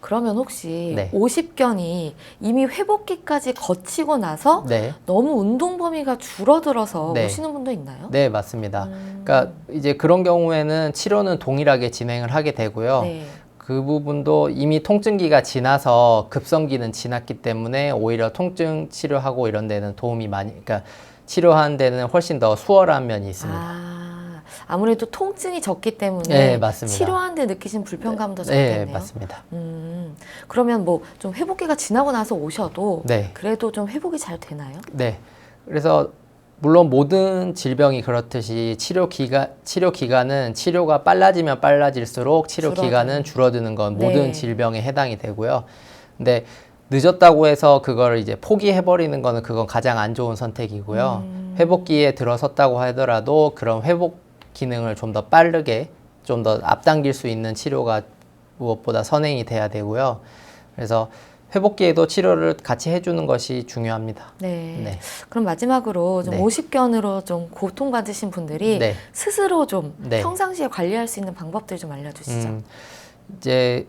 그러면 혹시 네. 50견이 이미 회복기까지 거치고 나서 네. 너무 운동 범위가 줄어들어서 네. 오시는 분도 있나요? 네, 맞습니다. 그러니까 이제 그런 경우에는 치료는 동일하게 진행을 하게 되고요. 네. 그 부분도 이미 통증기가 지나서 급성기는 지났기 때문에 오히려 통증 치료하고 이런 데는 도움이 그러니까 치료하는 데는 훨씬 더 수월한 면이 있습니다. 아무래도 통증이 적기 때문에 네, 맞습니다. 치료하는데 느끼신 불편감도 적겠네요. 네, 맞습니다. 그러면 뭐 좀 회복기가 지나고 나서 오셔도 네. 그래도 좀 회복이 잘 되나요? 네. 그래서 물론 모든 질병이 그렇듯이 치료 기간은 치료가 빨라지면 빨라질수록 치료 기간은 줄어드는 건 모든 네. 질병에 해당이 되고요. 근데 늦었다고 해서 그걸 이제 포기해버리는 거는 그건 가장 안 좋은 선택이고요. 회복기에 들어섰다고 하더라도 그런 회복 기능을 좀 더 빠르게 좀 더 앞당길 수 있는 치료가 무엇보다 선행이 돼야 되고요. 그래서 회복기에도 치료를 같이 해주는 것이 중요합니다. 네. 네. 그럼 마지막으로 좀 네. 50견으로 좀 고통받으신 분들이 네. 스스로 좀 네. 평상시에 관리할 수 있는 방법들 좀 알려주시죠. 이제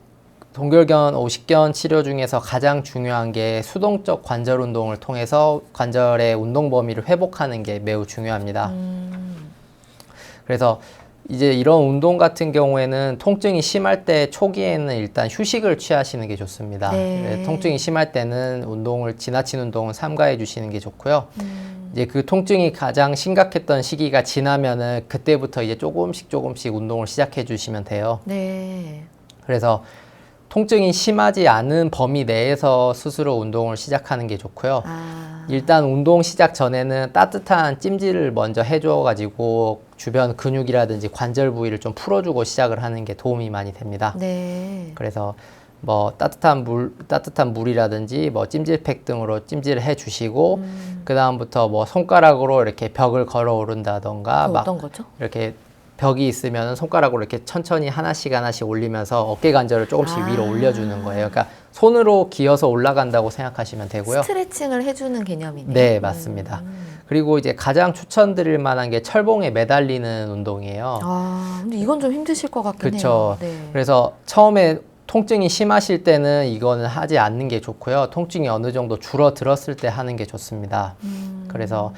동결견, 50견 치료 중에서 가장 중요한 게 수동적 관절 운동을 통해서 관절의 운동 범위를 회복하는 게 매우 중요합니다. 그래서 이제 이런 운동 같은 경우에는 통증이 심할 때 초기에는 일단 휴식을 취하시는 게 좋습니다. 네. 통증이 심할 때는 지나친 운동은 삼가해 주시는 게 좋고요. 이제 그 통증이 가장 심각했던 시기가 지나면은 그때부터 이제 조금씩 운동을 시작해 주시면 돼요. 네. 그래서 통증이 심하지 않은 범위 내에서 스스로 운동을 시작하는 게 좋고요. 일단 운동 시작 전에는 따뜻한 찜질을 먼저 해줘가지고 주변 근육이라든지 관절 부위를 좀 풀어주고 시작을 하는 게 도움이 많이 됩니다. 네. 그래서 뭐 따뜻한 물이라든지 뭐 찜질팩 등으로 찜질을 해주시고 그 다음부터 뭐 손가락으로 이렇게 벽을 걸어 오른다던가 막 어떤 거죠? 이렇게 벽이 있으면 손가락으로 이렇게 천천히 하나씩 올리면서 어깨 관절을 조금씩 위로 올려주는 거예요. 그러니까 손으로 기어서 올라간다고 생각하시면 되고요. 스트레칭을 해주는 개념이네요. 네, 맞습니다. 그리고 이제 가장 추천드릴 만한 게 철봉에 매달리는 운동이에요. 근데 이건 좀 힘드실 것 같긴 그렇죠. 해요. 네. 그래서 처음에 통증이 심하실 때는 이거는 하지 않는 게 좋고요. 통증이 어느 정도 줄어들었을 때 하는 게 좋습니다. 그래서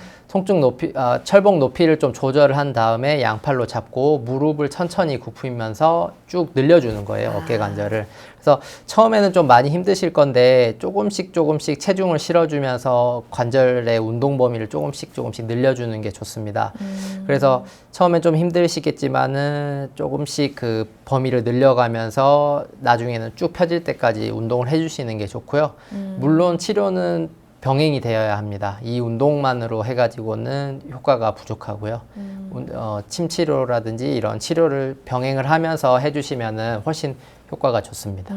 철봉 높이를 좀 조절을 한 다음에 양팔로 잡고 무릎을 천천히 굽히면서 쭉 늘려주는 거예요. 어깨 관절을. 그래서 처음에는 좀 많이 힘드실 건데 조금씩 체중을 실어주면서 관절의 운동 범위를 조금씩 늘려주는 게 좋습니다. 그래서 처음엔 좀 힘드시겠지만은 조금씩 그 범위를 늘려가면서 나중에는 쭉 펴질 때까지 운동을 해주시는 게 좋고요. 물론 치료는 병행이 되어야 합니다. 이 운동만으로 해가지고는 효과가 부족하고요. 침 치료라든지 이런 치료를 병행을 하면서 해주시면은 훨씬 효과가 좋습니다.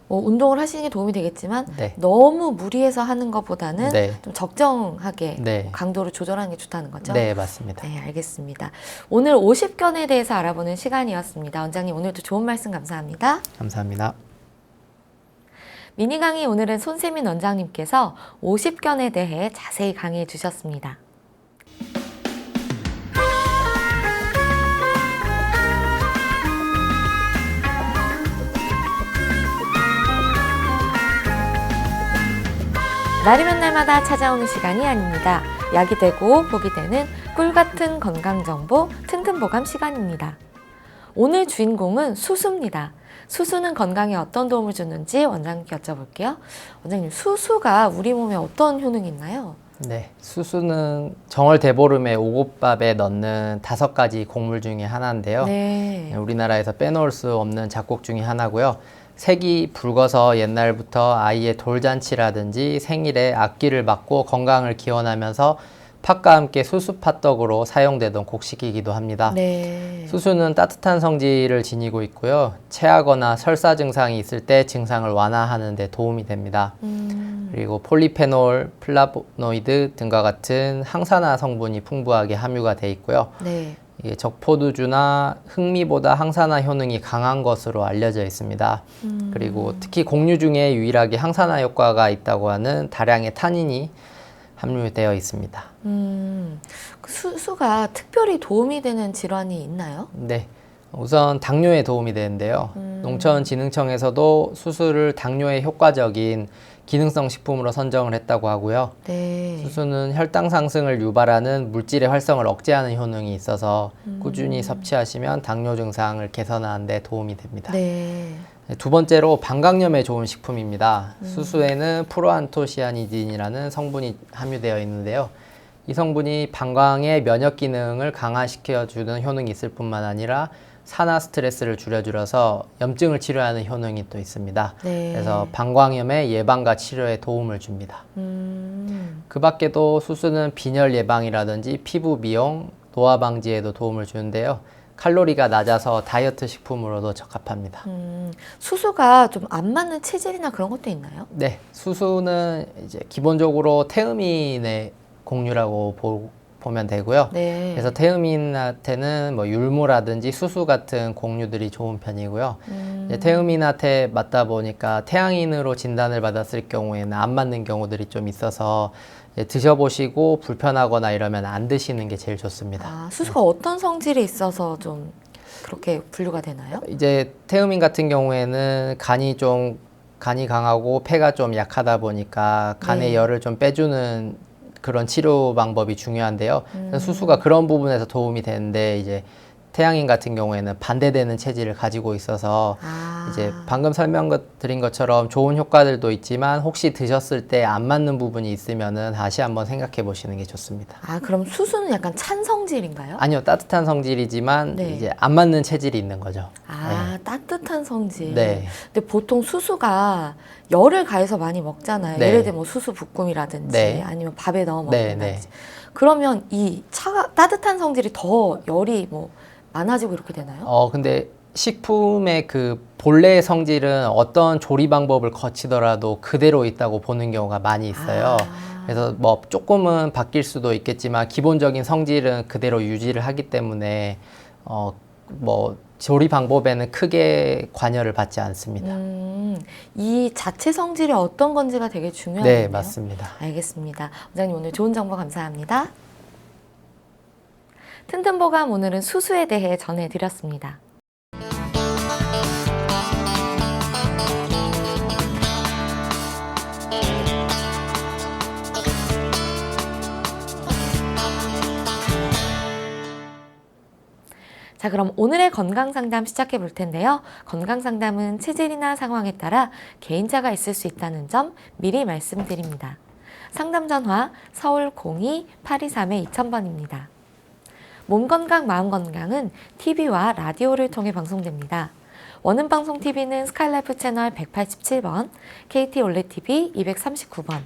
뭐 운동을 하시는 게 도움이 되겠지만 네. 너무 무리해서 하는 것보다는 네. 좀 적정하게 네. 강도를 조절하는 게 좋다는 거죠? 네, 맞습니다. 네, 알겠습니다. 오늘 50견에 대해서 알아보는 시간이었습니다. 원장님 오늘도 좋은 말씀 감사합니다. 감사합니다. 미니 강의 오늘은 손세민 원장님께서 50견에 대해 자세히 강의해 주셨습니다. 날이면 날마다 찾아오는 시간이 아닙니다. 약이 되고 복이 되는 꿀 같은 건강 정보 튼튼보감 시간입니다. 오늘 주인공은 수수입니다. 수수는 건강에 어떤 도움을 주는지 원장님께 여쭤볼게요. 원장님, 수수가 우리 몸에 어떤 효능이 있나요? 네, 수수는 정월 대보름에 오곡밥에 넣는 5가지 곡물 중에 하나인데요. 네. 우리나라에서 빼놓을 수 없는 작곡 중에 하나고요. 색이 붉어서 옛날부터 아이의 돌잔치라든지 생일에 악기를 받고 건강을 기원하면서 팥과 함께 수수팥떡으로 사용되던 곡식이기도 합니다. 네. 수수는 따뜻한 성질을 지니고 있고요. 체하거나 설사 증상이 있을 때 증상을 완화하는 데 도움이 됩니다. 그리고 폴리페놀, 플라보노이드 등과 같은 항산화 성분이 풍부하게 함유가 돼 있고요. 네. 이게 적포도주나 흑미보다 항산화 효능이 강한 것으로 알려져 있습니다. 그리고 특히 곡류 중에 유일하게 항산화 효과가 있다고 하는 다량의 타닌이 함유되어 있습니다. 그 수수가 특별히 도움이 되는 질환이 있나요? 네, 우선 당뇨에 도움이 되는데요. 농촌진흥청에서도 수수를 당뇨에 효과적인 기능성 식품으로 선정을 했다고 하고요. 네. 수수는 혈당 상승을 유발하는 물질의 활성을 억제하는 효능이 있어서 꾸준히 섭취하시면 당뇨 증상을 개선하는 데 도움이 됩니다. 네. 두 번째로 방광염에 좋은 식품입니다. 수수에는 프로안토시아니딘이라는 성분이 함유되어 있는데요. 이 성분이 방광의 면역 기능을 강화시켜주는 효능이 있을 뿐만 아니라 산화 스트레스를 줄여주어서 염증을 치료하는 효능이 또 있습니다. 네. 그래서 방광염의 예방과 치료에 도움을 줍니다. 그 밖에도 수수는 빈혈 예방이라든지 피부 미용, 노화 방지에도 도움을 주는데요. 칼로리가 낮아서 다이어트 식품으로도 적합합니다. 수수가 좀 안 맞는 체질이나 그런 것도 있나요? 네, 수수는 이제 기본적으로 태음인의 곡류라고 보면 되고요. 네. 그래서 태음인한테는 뭐 율무라든지 수수 같은 곡류들이 좋은 편이고요. 이제 태음인한테 맞다 보니까 태양인으로 진단을 받았을 경우에는 안 맞는 경우들이 좀 있어서 드셔보시고 불편하거나 이러면 안 드시는 게 제일 좋습니다. 아, 수수가 어떤 성질이 있어서 좀 그렇게 분류가 되나요? 이제 태음인 같은 경우에는 간이 강하고 폐가 좀 약하다 보니까 간의 네. 열을 좀 빼주는 그런 치료 방법이 중요한데요. 수수가 그런 부분에서 도움이 되는데 이제 태양인 같은 경우에는 반대되는 체질을 가지고 있어서 이제 방금 설명드린 것처럼 좋은 효과들도 있지만 혹시 드셨을 때 안 맞는 부분이 있으면은 다시 한번 생각해 보시는 게 좋습니다. 아, 그럼 수수는 약간 찬 성질인가요? 아니요, 따뜻한 성질이지만 네. 이제 안 맞는 체질이 있는 거죠. 아, 따뜻한 성질. 네. 근데 보통 수수가 열을 가해서 많이 먹잖아요. 네. 예를 들면 뭐 수수 볶음이라든지 네. 아니면 밥에 넣어 네, 먹는다든지. 그러면 이 따뜻한 성질이 더 열이 뭐 많아지고 이렇게 되나요? 근데 식품의 그 본래의 성질은 어떤 조리 방법을 거치더라도 그대로 있다고 보는 경우가 많이 있어요. 그래서 뭐 조금은 바뀔 수도 있겠지만 기본적인 성질은 그대로 유지를 하기 때문에 뭐 조리 방법에는 크게 관여를 받지 않습니다. 이 자체 성질이 어떤 건지가 되게 중요하네요. 네, 맞습니다. 알겠습니다. 원장님 오늘 좋은 정보 감사합니다. 튼튼보감 오늘은 수수에 대해 전해드렸습니다. 자, 그럼 오늘의 건강상담 시작해 볼 텐데요. 건강상담은 체질이나 상황에 따라 개인차가 있을 수 있다는 점 미리 말씀드립니다. 상담 전화 서울 02-823-2000번입니다. 몸건강 마음건강은 TV와 라디오를 통해 방송됩니다. 원음방송 TV는 스카이라이프 채널 187번, KT 올레TV 239번,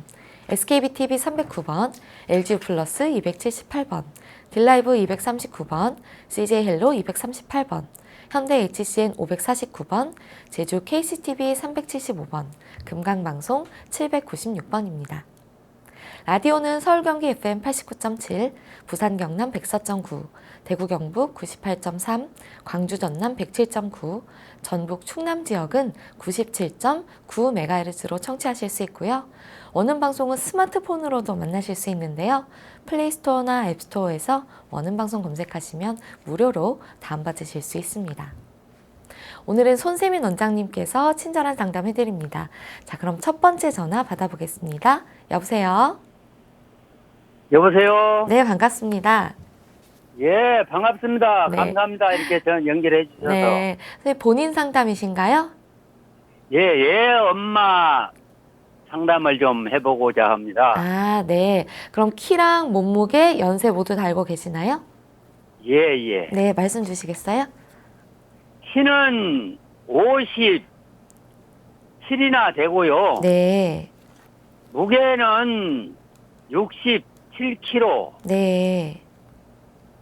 SKBTV 309번, LGU 플러스 278번, 딜라이브 239번, CJ헬로 238번, 현대 HCN 549번, 제주 KCTV 375번, 금강방송 796번입니다. 라디오는 서울 경기 FM 89.7, 부산 경남 104.9, 대구 경북 98.3, 광주 전남 107.9, 전북 충남 지역은 97.9MHz로 청취하실 수 있고요. 원음 방송은 스마트폰으로도 만나실 수 있는데요. 플레이스토어나 앱스토어에서 원음 방송 검색하시면 무료로 다운받으실 수 있습니다. 오늘은 손세민 원장님께서 친절한 상담 해드립니다. 자, 그럼 첫 번째 전화 받아보겠습니다. 여보세요? 여보세요? 네, 반갑습니다. 예, 반갑습니다. 네. 감사합니다. 이렇게 전 연결해 주셔서. 네, 선생님 본인 상담이신가요? 예, 엄마 상담을 좀 해보고자 합니다. 아, 네. 그럼 키랑 몸무게, 연세 모두 다 알고 계시나요? 예. 네, 말씀 주시겠어요? 키는 57이나 되고요. 네, 무게는 67kg. 네.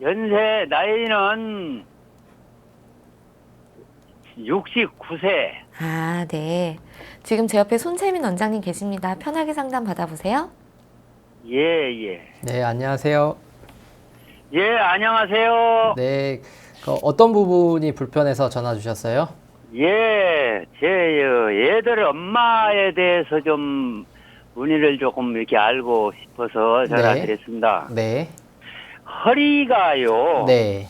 연세 나이는 69세. 아, 네. 지금 제 옆에 손세민 원장님 계십니다. 편하게 상담 받아보세요. 예. 네, 안녕하세요. 예, 안녕하세요. 네, 어떤 부분이 불편해서 전화 주셨어요? 예, 애들 엄마에 대해서 좀 문의를 조금 이렇게 알고 싶어서 전화드렸습니다. 네, 허리가요, 네,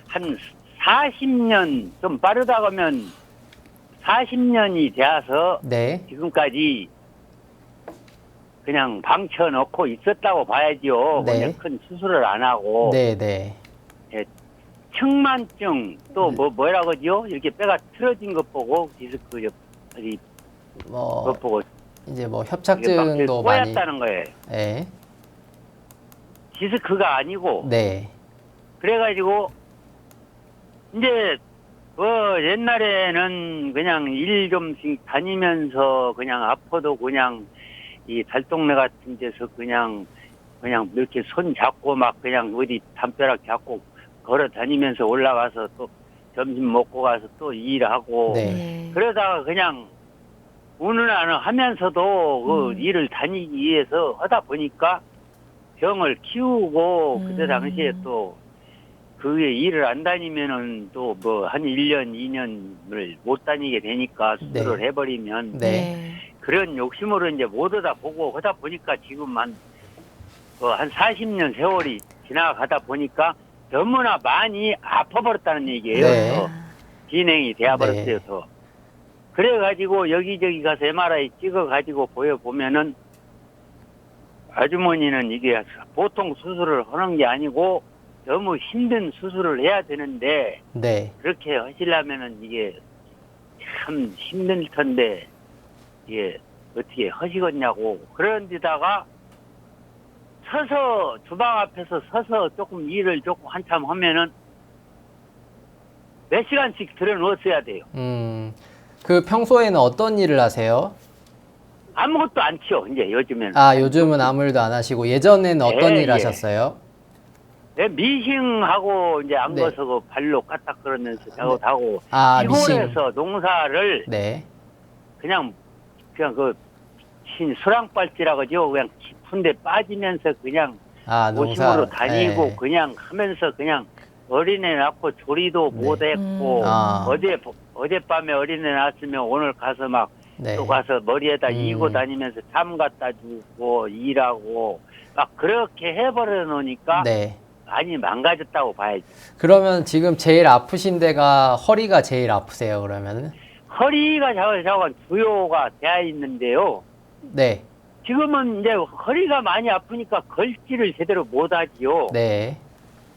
한 40년, 좀 빠르다 하면 40년이 되어서 네, 지금까지 그냥 방쳐놓고 있었다고 봐야죠. 네. 그냥 큰 수술을 안 하고. 네, 네. 측만증, 또 뭐라고 하죠? 이렇게 뼈가 틀어진 것 보고, 디스크 어디, 것 보고. 이제 뭐 이게 협착증도 막 많이. 꼬였다는 거예요. 네, 디스크가 아니고. 네, 그래가지고 이제 옛날에는 그냥 일 좀씩 다니면서 그냥 아파도 그냥 이 달동네 같은 데서 그냥 이렇게 손 잡고 막 그냥 어디 담벼락 잡고 걸어 다니면서 올라가서 또 점심 먹고 가서 또 일하고. 네. 그러다가 그냥 어느 날은 하면서도 그 일을 다니기 위해서 하다 보니까 병을 키우고 그때 당시에 또 그게 일을 안 다니면은 또 뭐 한 1년, 2년을 못 다니게 되니까 수술을 해버리면 네. 그런 욕심으로 이제 못 하다 보고 하다 보니까 지금 한 40년 세월이 지나가다 보니까 너무나 많이 아파버렸다는 얘기예요. 네. 더 진행이 되어버렸어요. 더. 그래가지고 여기저기 가서 MRI 찍어가지고 보여보면은 아주머니는 이게 보통 수술을 하는 게 아니고 너무 힘든 수술을 해야 되는데 네. 그렇게 하시려면은 이게 참 힘들 텐데 이게 어떻게 하시겠냐고. 그런 데다가 서서 주방 앞에서 서서 조금 일을 조금 한참 하면은 몇 시간씩 들어 누웠어야 돼요. 그 평소에는 어떤 일을 하세요? 아무것도 안 치워 이제 요즘에는. 아, 요즘은 아무 일도 안 하시고 예전에는 어떤 일 하셨어요? 네, 미싱하고 이제 안 네. 거서고 발로 까딱 걸으면서 작업하고 아, 시골에서 농사를 네. 그냥 그 수랑발찌라고 하죠. 그냥 깊은데 빠지면서 그냥 아, 오심으로 다니고 네. 그냥 하면서 그냥 어린애 낳고 조리도 네. 못했고 아. 어젯밤에 어린애 낳았으면 오늘 가서 막 네. 또 가서 머리에다 이고 다니면서 잠 갖다 주고 일하고 막 그렇게 해버려 놓으니까 네. 많이 망가졌다고 봐야지. 그러면 지금 제일 아프신 데가 허리가 제일 아프세요, 그러면은? 허리가 자꾸 부여가 되어 있는데요. 네. 지금은 이제 허리가 많이 아프니까 걸지를 제대로 못하지요. 네.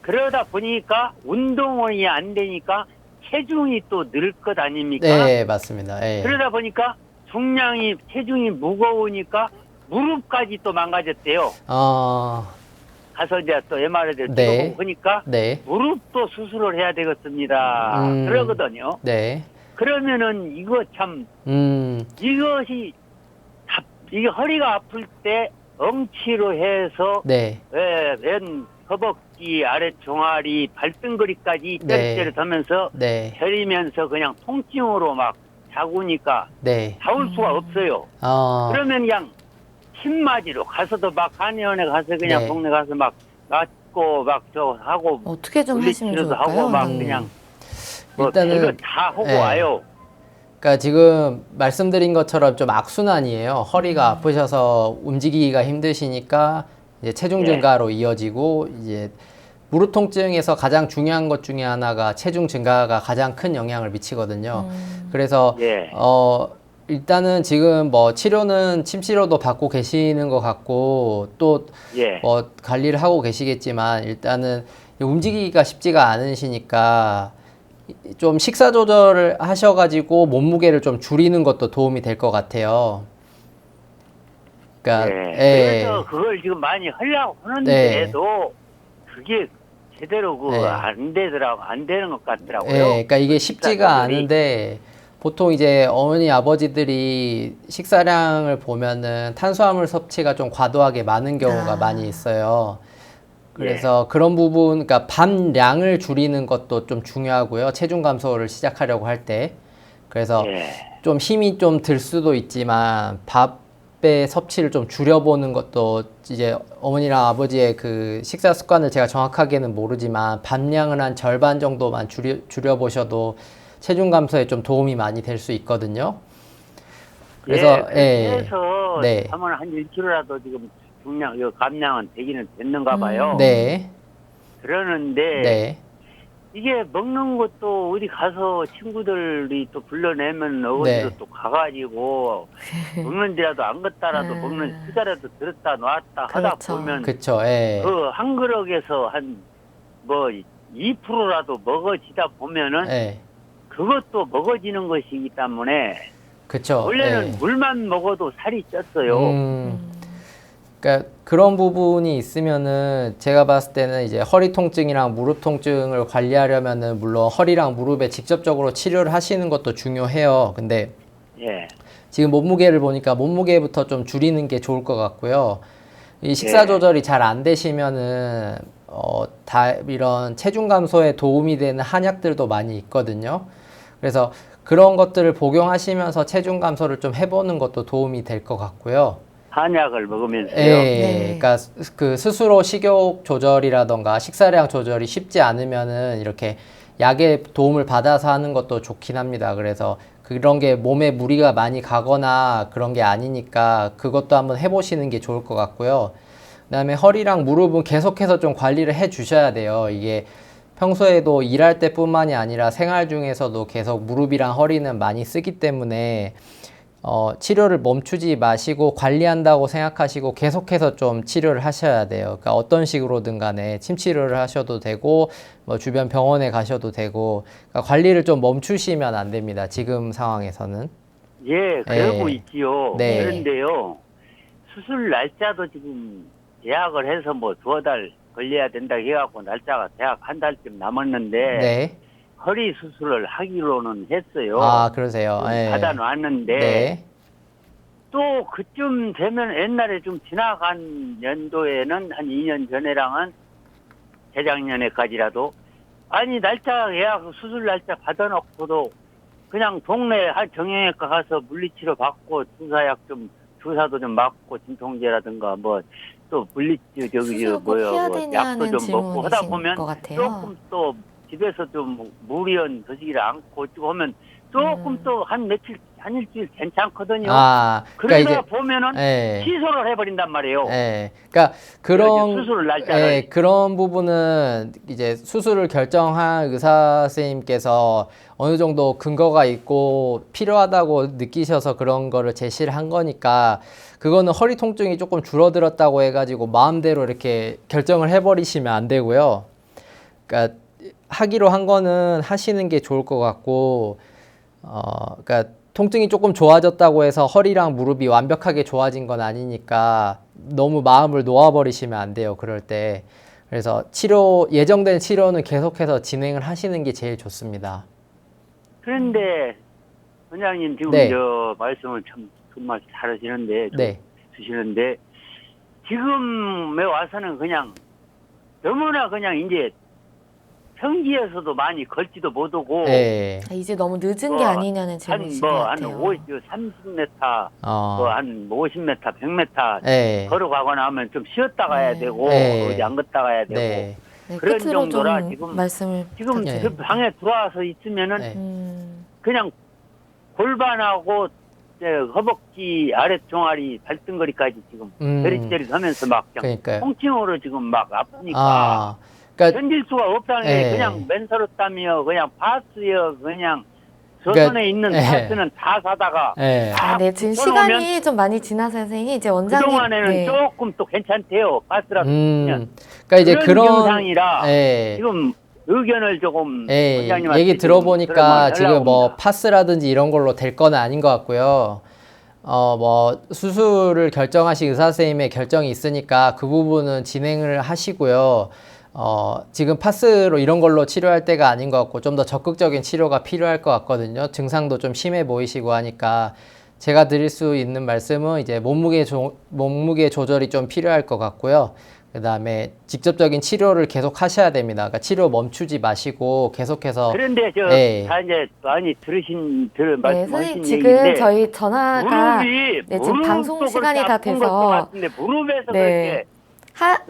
그러다 보니까 운동이 안 되니까 체중이 또 늘 것 아닙니까? 네, 맞습니다. 네. 그러다 보니까 체중이 무거우니까 무릎까지 또 망가졌대요. 가서 이제 또 MRI를 네. 찍어보고 보니까 네. 무릎도 수술을 해야 되겠습니다. 그러거든요. 네. 그러면은 이거 참 이것이 이게 허리가 아플 때 엉치로 해서 네. 왼 허벅지 아래 종아리 발등거리까지 네. 때려면서 네. 저리면서 그냥 통증으로 막 자구니까 네. 자울 수가 없어요. 그러면 그냥 침맞이로 가서도 막 한의원에 가서 그냥 네. 동네 가서 막 맞고 막 저 하고 어떻게 좀 하시면 물리치료도 좋을까요? 하고 막 음. 그냥 일단은 이거 다 하고 네. 와요. 그러니까 지금 말씀드린 것처럼 좀 악순환이에요. 허리가 아프셔서 움직이기가 힘드시니까 이제 체중 예. 증가로 이어지고 이제 무릎 통증에서 가장 중요한 것 중에 하나가 체중 증가가 가장 큰 영향을 미치거든요. 그래서 예. 일단은 지금 뭐 치료는 침 치료도 받고 계시는 것 같고 또 예. 뭐 관리를 하고 계시겠지만 일단은 움직이기가 쉽지가 않으시니까 좀 식사 조절을 하셔가지고 몸무게를 좀 줄이는 것도 도움이 될 것 같아요. 그러니까 예. 그래서 그걸 지금 많이 하려고 하는데도 그게 제대로 네. 안 되더라고 안 되는 것 같더라고요. 예, 그러니까 이게 쉽지가 식사들이. 않은데 보통 이제 어머니 아버지들이 식사량을 보면은 탄수화물 섭취가 좀 과도하게 많은 경우가 많이 있어요. 그래서 그런 부분, 그러니까 밥량을 줄이는 것도 좀 중요하고요. 체중 감소를 시작하려고 할 때. 그래서 예. 좀 힘이 좀 들 수도 있지만 밥의 섭취를 좀 줄여보는 것도 이제 어머니랑 아버지의 그 식사 습관을 제가 정확하게는 모르지만 밥량을 한 절반 정도만 줄여보셔도 체중 감소에 좀 도움이 많이 될 수 있거든요. 그래서 그래서 네. 하면 한 1kg라도 지금 중량, 감량은 되기는 됐는가 봐요. 네. 그러는데 네. 이게 먹는 것도 어디 가서 친구들이 또 불러내면 어디로 네. 또 가가지고 먹는 데라도 안 갔다라도 먹는 수다라도 들었다 놨다 하다 그렇죠. 보면 그쵸. 예. 그 한 그릇에서 한 뭐 2%라도 먹어지다 보면은 예. 그것도 먹어지는 것이기 때문에 그쵸. 원래는 예. 물만 먹어도 살이 쪘어요. 그러니까 그런 부분이 있으면은 제가 봤을 때는 이제 허리 통증이랑 무릎 통증을 관리하려면은 물론 허리랑 무릎에 직접적으로 치료를 하시는 것도 중요해요. 근데 예. 지금 몸무게를 보니까 몸무게부터 좀 줄이는 게 좋을 것 같고요. 이 식사 예. 조절이 잘 안 되시면은 다 이런 체중 감소에 도움이 되는 한약들도 많이 있거든요. 그래서 그런 것들을 복용하시면서 체중 감소를 좀 해보는 것도 도움이 될 것 같고요. 한약을 먹으면서요. 예, 네. 그러니까 그 스스로 식욕 조절이라던가 식사량 조절이 쉽지 않으면은 이렇게 약의 도움을 받아서 하는 것도 좋긴 합니다. 그래서 그런 게 몸에 무리가 많이 가거나 그런 게 아니니까 그것도 한번 해보시는 게 좋을 것 같고요. 그다음에 허리랑 무릎은 계속해서 좀 관리를 해 주셔야 돼요. 이게 평소에도 일할 때뿐만이 아니라 생활 중에서도 계속 무릎이랑 허리는 많이 쓰기 때문에 치료를 멈추지 마시고 관리한다고 생각하시고 계속해서 좀 치료를 하셔야 돼요. 그러니까 어떤 식으로든 간에 침 치료를 하셔도 되고 뭐 주변 병원에 가셔도 되고 그러니까 관리를 좀 멈추시면 안 됩니다. 지금 상황에서는. 예, 그러고 예. 있지요. 네. 그런데요, 수술 날짜도 지금 예약을 해서 뭐 2달 걸려야 된다 해갖고 날짜가 대략 한 달쯤 남았는데 네. 허리 수술을 하기로는 했어요. 아, 그러세요. 예. 받아놨는데 네. 또 그쯤 되면 옛날에 좀 지나간 연도에는 한 2년 전에랑은 재작년에까지라도 아니 날짜 예약 수술 날짜 받아놓고도 그냥 동네 한 정형외과 가서 물리치료 받고 주사약 좀 주사도 좀 맞고 진통제라든가 뭐 또 물리치료 저기 수술 꼭 해야 되냐는 약도 좀 먹고 하다 질문이신 보면 것 같아요. 조금 또 집에서 좀 무리한 드시기를 않고 하면 조금 또 한 며칠 한 일주일 괜찮거든요. 아, 그러다 그러니까 이제 보면은 예. 취소를 해버린단 말이에요. 예. 그러니까 그런 수술 날짜를. 예, 그런 부분은 이제 수술을 결정한 의사 선생님께서 어느 정도 근거가 있고 필요하다고 느끼셔서 그런 거를 제시를 한 거니까 그거는 허리 통증이 조금 줄어들었다고 해가지고 마음대로 이렇게 결정을 해버리시면 안 되고요. 그러니까 하기로 한 거는 하시는 게 좋을 것 같고, 그러니까 통증이 조금 좋아졌다고 해서 허리랑 무릎이 완벽하게 좋아진 건 아니니까 너무 마음을 놓아버리시면 안 돼요. 그럴 때. 그래서 예정된 치료는 계속해서 진행을 하시는 게 제일 좋습니다. 그런데 원장님 지금 네. 저 말씀을 참 말씀 잘하시는데 네. 주시는데 지금에 와서는 그냥 너무나 그냥 이제 평지에서도 많이 걸지도 못하고 네. 이제 너무 늦은 뭐, 게 아니냐는 질문이신 것 한뭐한 같아요. 30m, 어. 뭐한 50m, 100m 네. 걸어가거나 하면 좀 쉬었다 가야 네. 되고 네. 어디 안 걷다 가야 되고 네. 네, 그런 끝으로 정도라 좀 지금 말씀을 지금 네. 그 방에 들어와서 있으면은 네. 그냥 골반하고 허벅지 아랫 종아리 발등거리까지 지금 저릿저릿 하면서 막 그냥 그러니까요. 통증으로 지금 막 아프니까 아. 그러니까 견딜 수가 없다는 게 네. 그냥 맨서럽다며 그냥 파스요 그냥 그러니까, 조선에 있는 네. 파스는 다 사다가 네. 다 네, 지금 붙여놓으면 시간이 좀 많이 지나서 선생님 이제 원장님 그동안에는 네. 조금 또 괜찮대요. 파스라도 그냥 그러니까 이제 그런 증상이라 예. 지금 의견을 조금 예, 원장님한테 얘기 들어보니까 들어보면 지금 뭐 연락 옵니다. 파스라든지 이런 걸로 될 건 아닌 것 같고요. 뭐 수술을 결정하신 의사 선생님의 결정이 있으니까 그 부분은 진행을 하시고요. 지금 파스로 이런 걸로 치료할 때가 아닌 것 같고 좀 더 적극적인 치료가 필요할 것 같거든요. 증상도 좀 심해 보이시고 하니까 제가 드릴 수 있는 말씀은 이제 몸무게 조절이 좀 필요할 것 같고요. 그 다음에 직접적인 치료를 계속 하셔야 됩니다. 그러니까 치료 멈추지 마시고 계속해서. 그런데 저 네. 다 이제 많이 네, 말씀하신 선생님 지금 얘기인데 저희 전화가 무릎이 네, 지금 방송 무릎도 시간이 그렇게 다 아픈 돼서 것도 같은데 무릎에서 네. 그렇게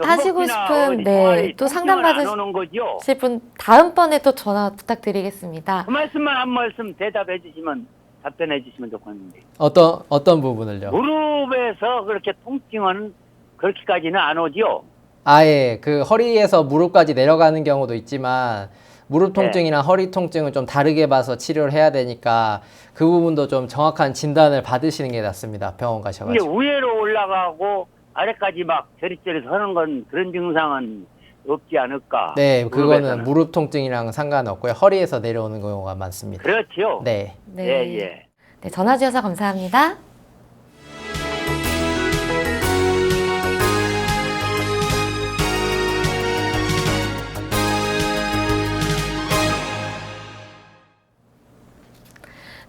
하시고 허벅지나 싶은 어디 네, 종아리 또 상담 통증은 안 오는 거죠? 받으실 분 다음번에 또 전화 부탁드리겠습니다. 그 말씀만 한 말씀 대답해 주시면 답변해 주시면 좋겠는데 어떤 부분을요? 무릎에서 그렇게 통증은 그렇게까지는 안 오죠? 아예 그 허리에서 무릎까지 내려가는 경우도 있지만 무릎 통증이랑 허리 통증은 좀 다르게 봐서 치료를 해야 되니까 그 부분도 좀 정확한 진단을 받으시는 게 낫습니다. 병원 이게 가셔가지고. 위로 올라가고 아래까지 막 저릿저릿 하는 건 그런 증상은 없지 않을까? 네, 그거는 무릎에서는. 무릎 통증이랑 상관없고요. 허리에서 내려오는 경우가 많습니다. 그렇죠. 네. 네. 예. 네, 전화 주셔서 감사합니다.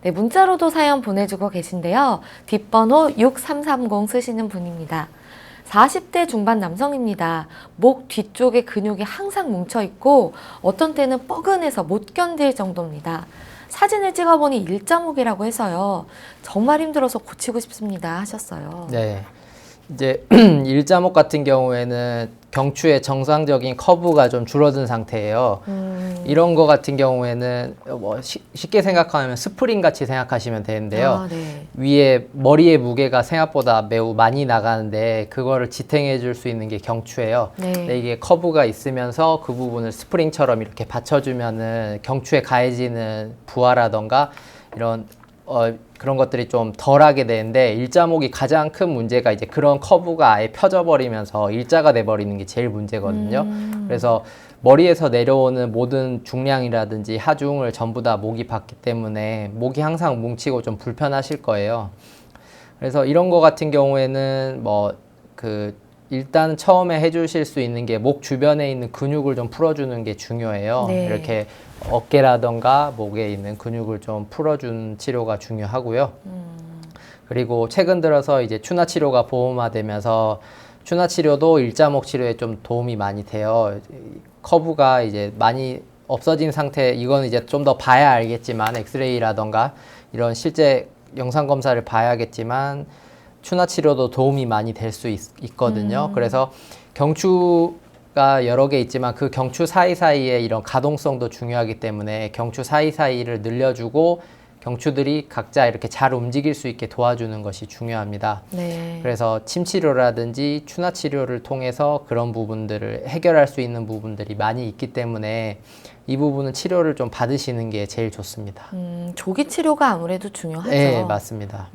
네, 문자로도 사연 보내주고 계신데요. 뒷번호 6330 쓰시는 분입니다. 40대 중반 남성입니다. 목 뒤쪽에 근육이 항상 뭉쳐있고 어떤 때는 뻐근해서 못 견딜 정도입니다. 사진을 찍어보니 일자목이라고 해서요. 정말 힘들어서 고치고 싶습니다 하셨어요. 네. 이제 일자목 같은 경우에는 경추의 정상적인 커브가 좀 줄어든 상태예요. 이런 거 같은 경우에는 뭐 쉽게 생각하면 스프링 같이 생각하시면 되는데요. 아, 네. 위에 머리의 무게가 생각보다 매우 많이 나가는데 그거를 지탱해 줄 수 있는 게 경추예요. 네. 근데 이게 커브가 있으면서 그 부분을 스프링처럼 이렇게 받쳐주면은 경추에 가해지는 부하라던가 이런 그런 것들이 좀 덜하게 되는데 일자목이 가장 큰 문제가 이제 그런 커브가 아예 펴져 버리면서 일자가 돼 버리는 게 제일 문제거든요. 그래서 머리에서 내려오는 모든 중량이라든지 하중을 전부 다 목이 받기 때문에 목이 항상 뭉치고 좀 불편하실 거예요. 그래서 이런 거 같은 경우에는 일단 처음에 해주실 수 있는 게 목 주변에 있는 근육을 좀 풀어주는 게 중요해요. 네. 이렇게 어깨라던가 목에 있는 근육을 좀 풀어주는 치료가 중요하고요. 그리고 최근 들어서 이제 추나 치료가 보험화되면서 추나 치료도 일자목 치료에 좀 도움이 많이 돼요. 커브가 이제 많이 없어진 상태, 이건 이제 좀 더 봐야 알겠지만 엑스레이라던가 이런 실제 영상 검사를 봐야겠지만 추나 치료도 도움이 많이 될 수 있거든요. 그래서 경추가 여러 개 있지만 그 경추 사이사이에 이런 가동성도 중요하기 때문에 경추 사이사이를 늘려주고 경추들이 각자 이렇게 잘 움직일 수 있게 도와주는 것이 중요합니다. 네. 그래서 침 치료라든지 추나 치료를 통해서 그런 부분들을 해결할 수 있는 부분들이 많이 있기 때문에 이 부분은 치료를 좀 받으시는 게 제일 좋습니다. 조기 치료가 아무래도 중요하죠. 네, 맞습니다.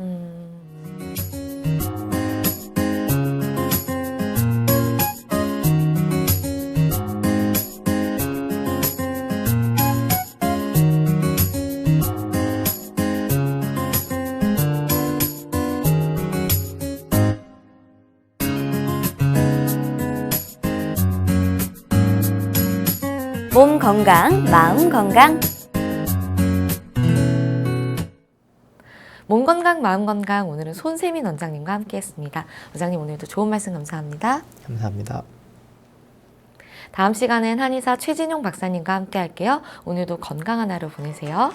몸 건강, 마음 건강. 몸 건강, 마음 건강, 오늘은 손세민 원장님과 함께했습니다. 원장님 오늘도 좋은 말씀 감사합니다. 감사합니다. 다음 시간엔 한의사 최진용 박사님과 함께 할게요. 오늘도 건강한 하루 보내세요.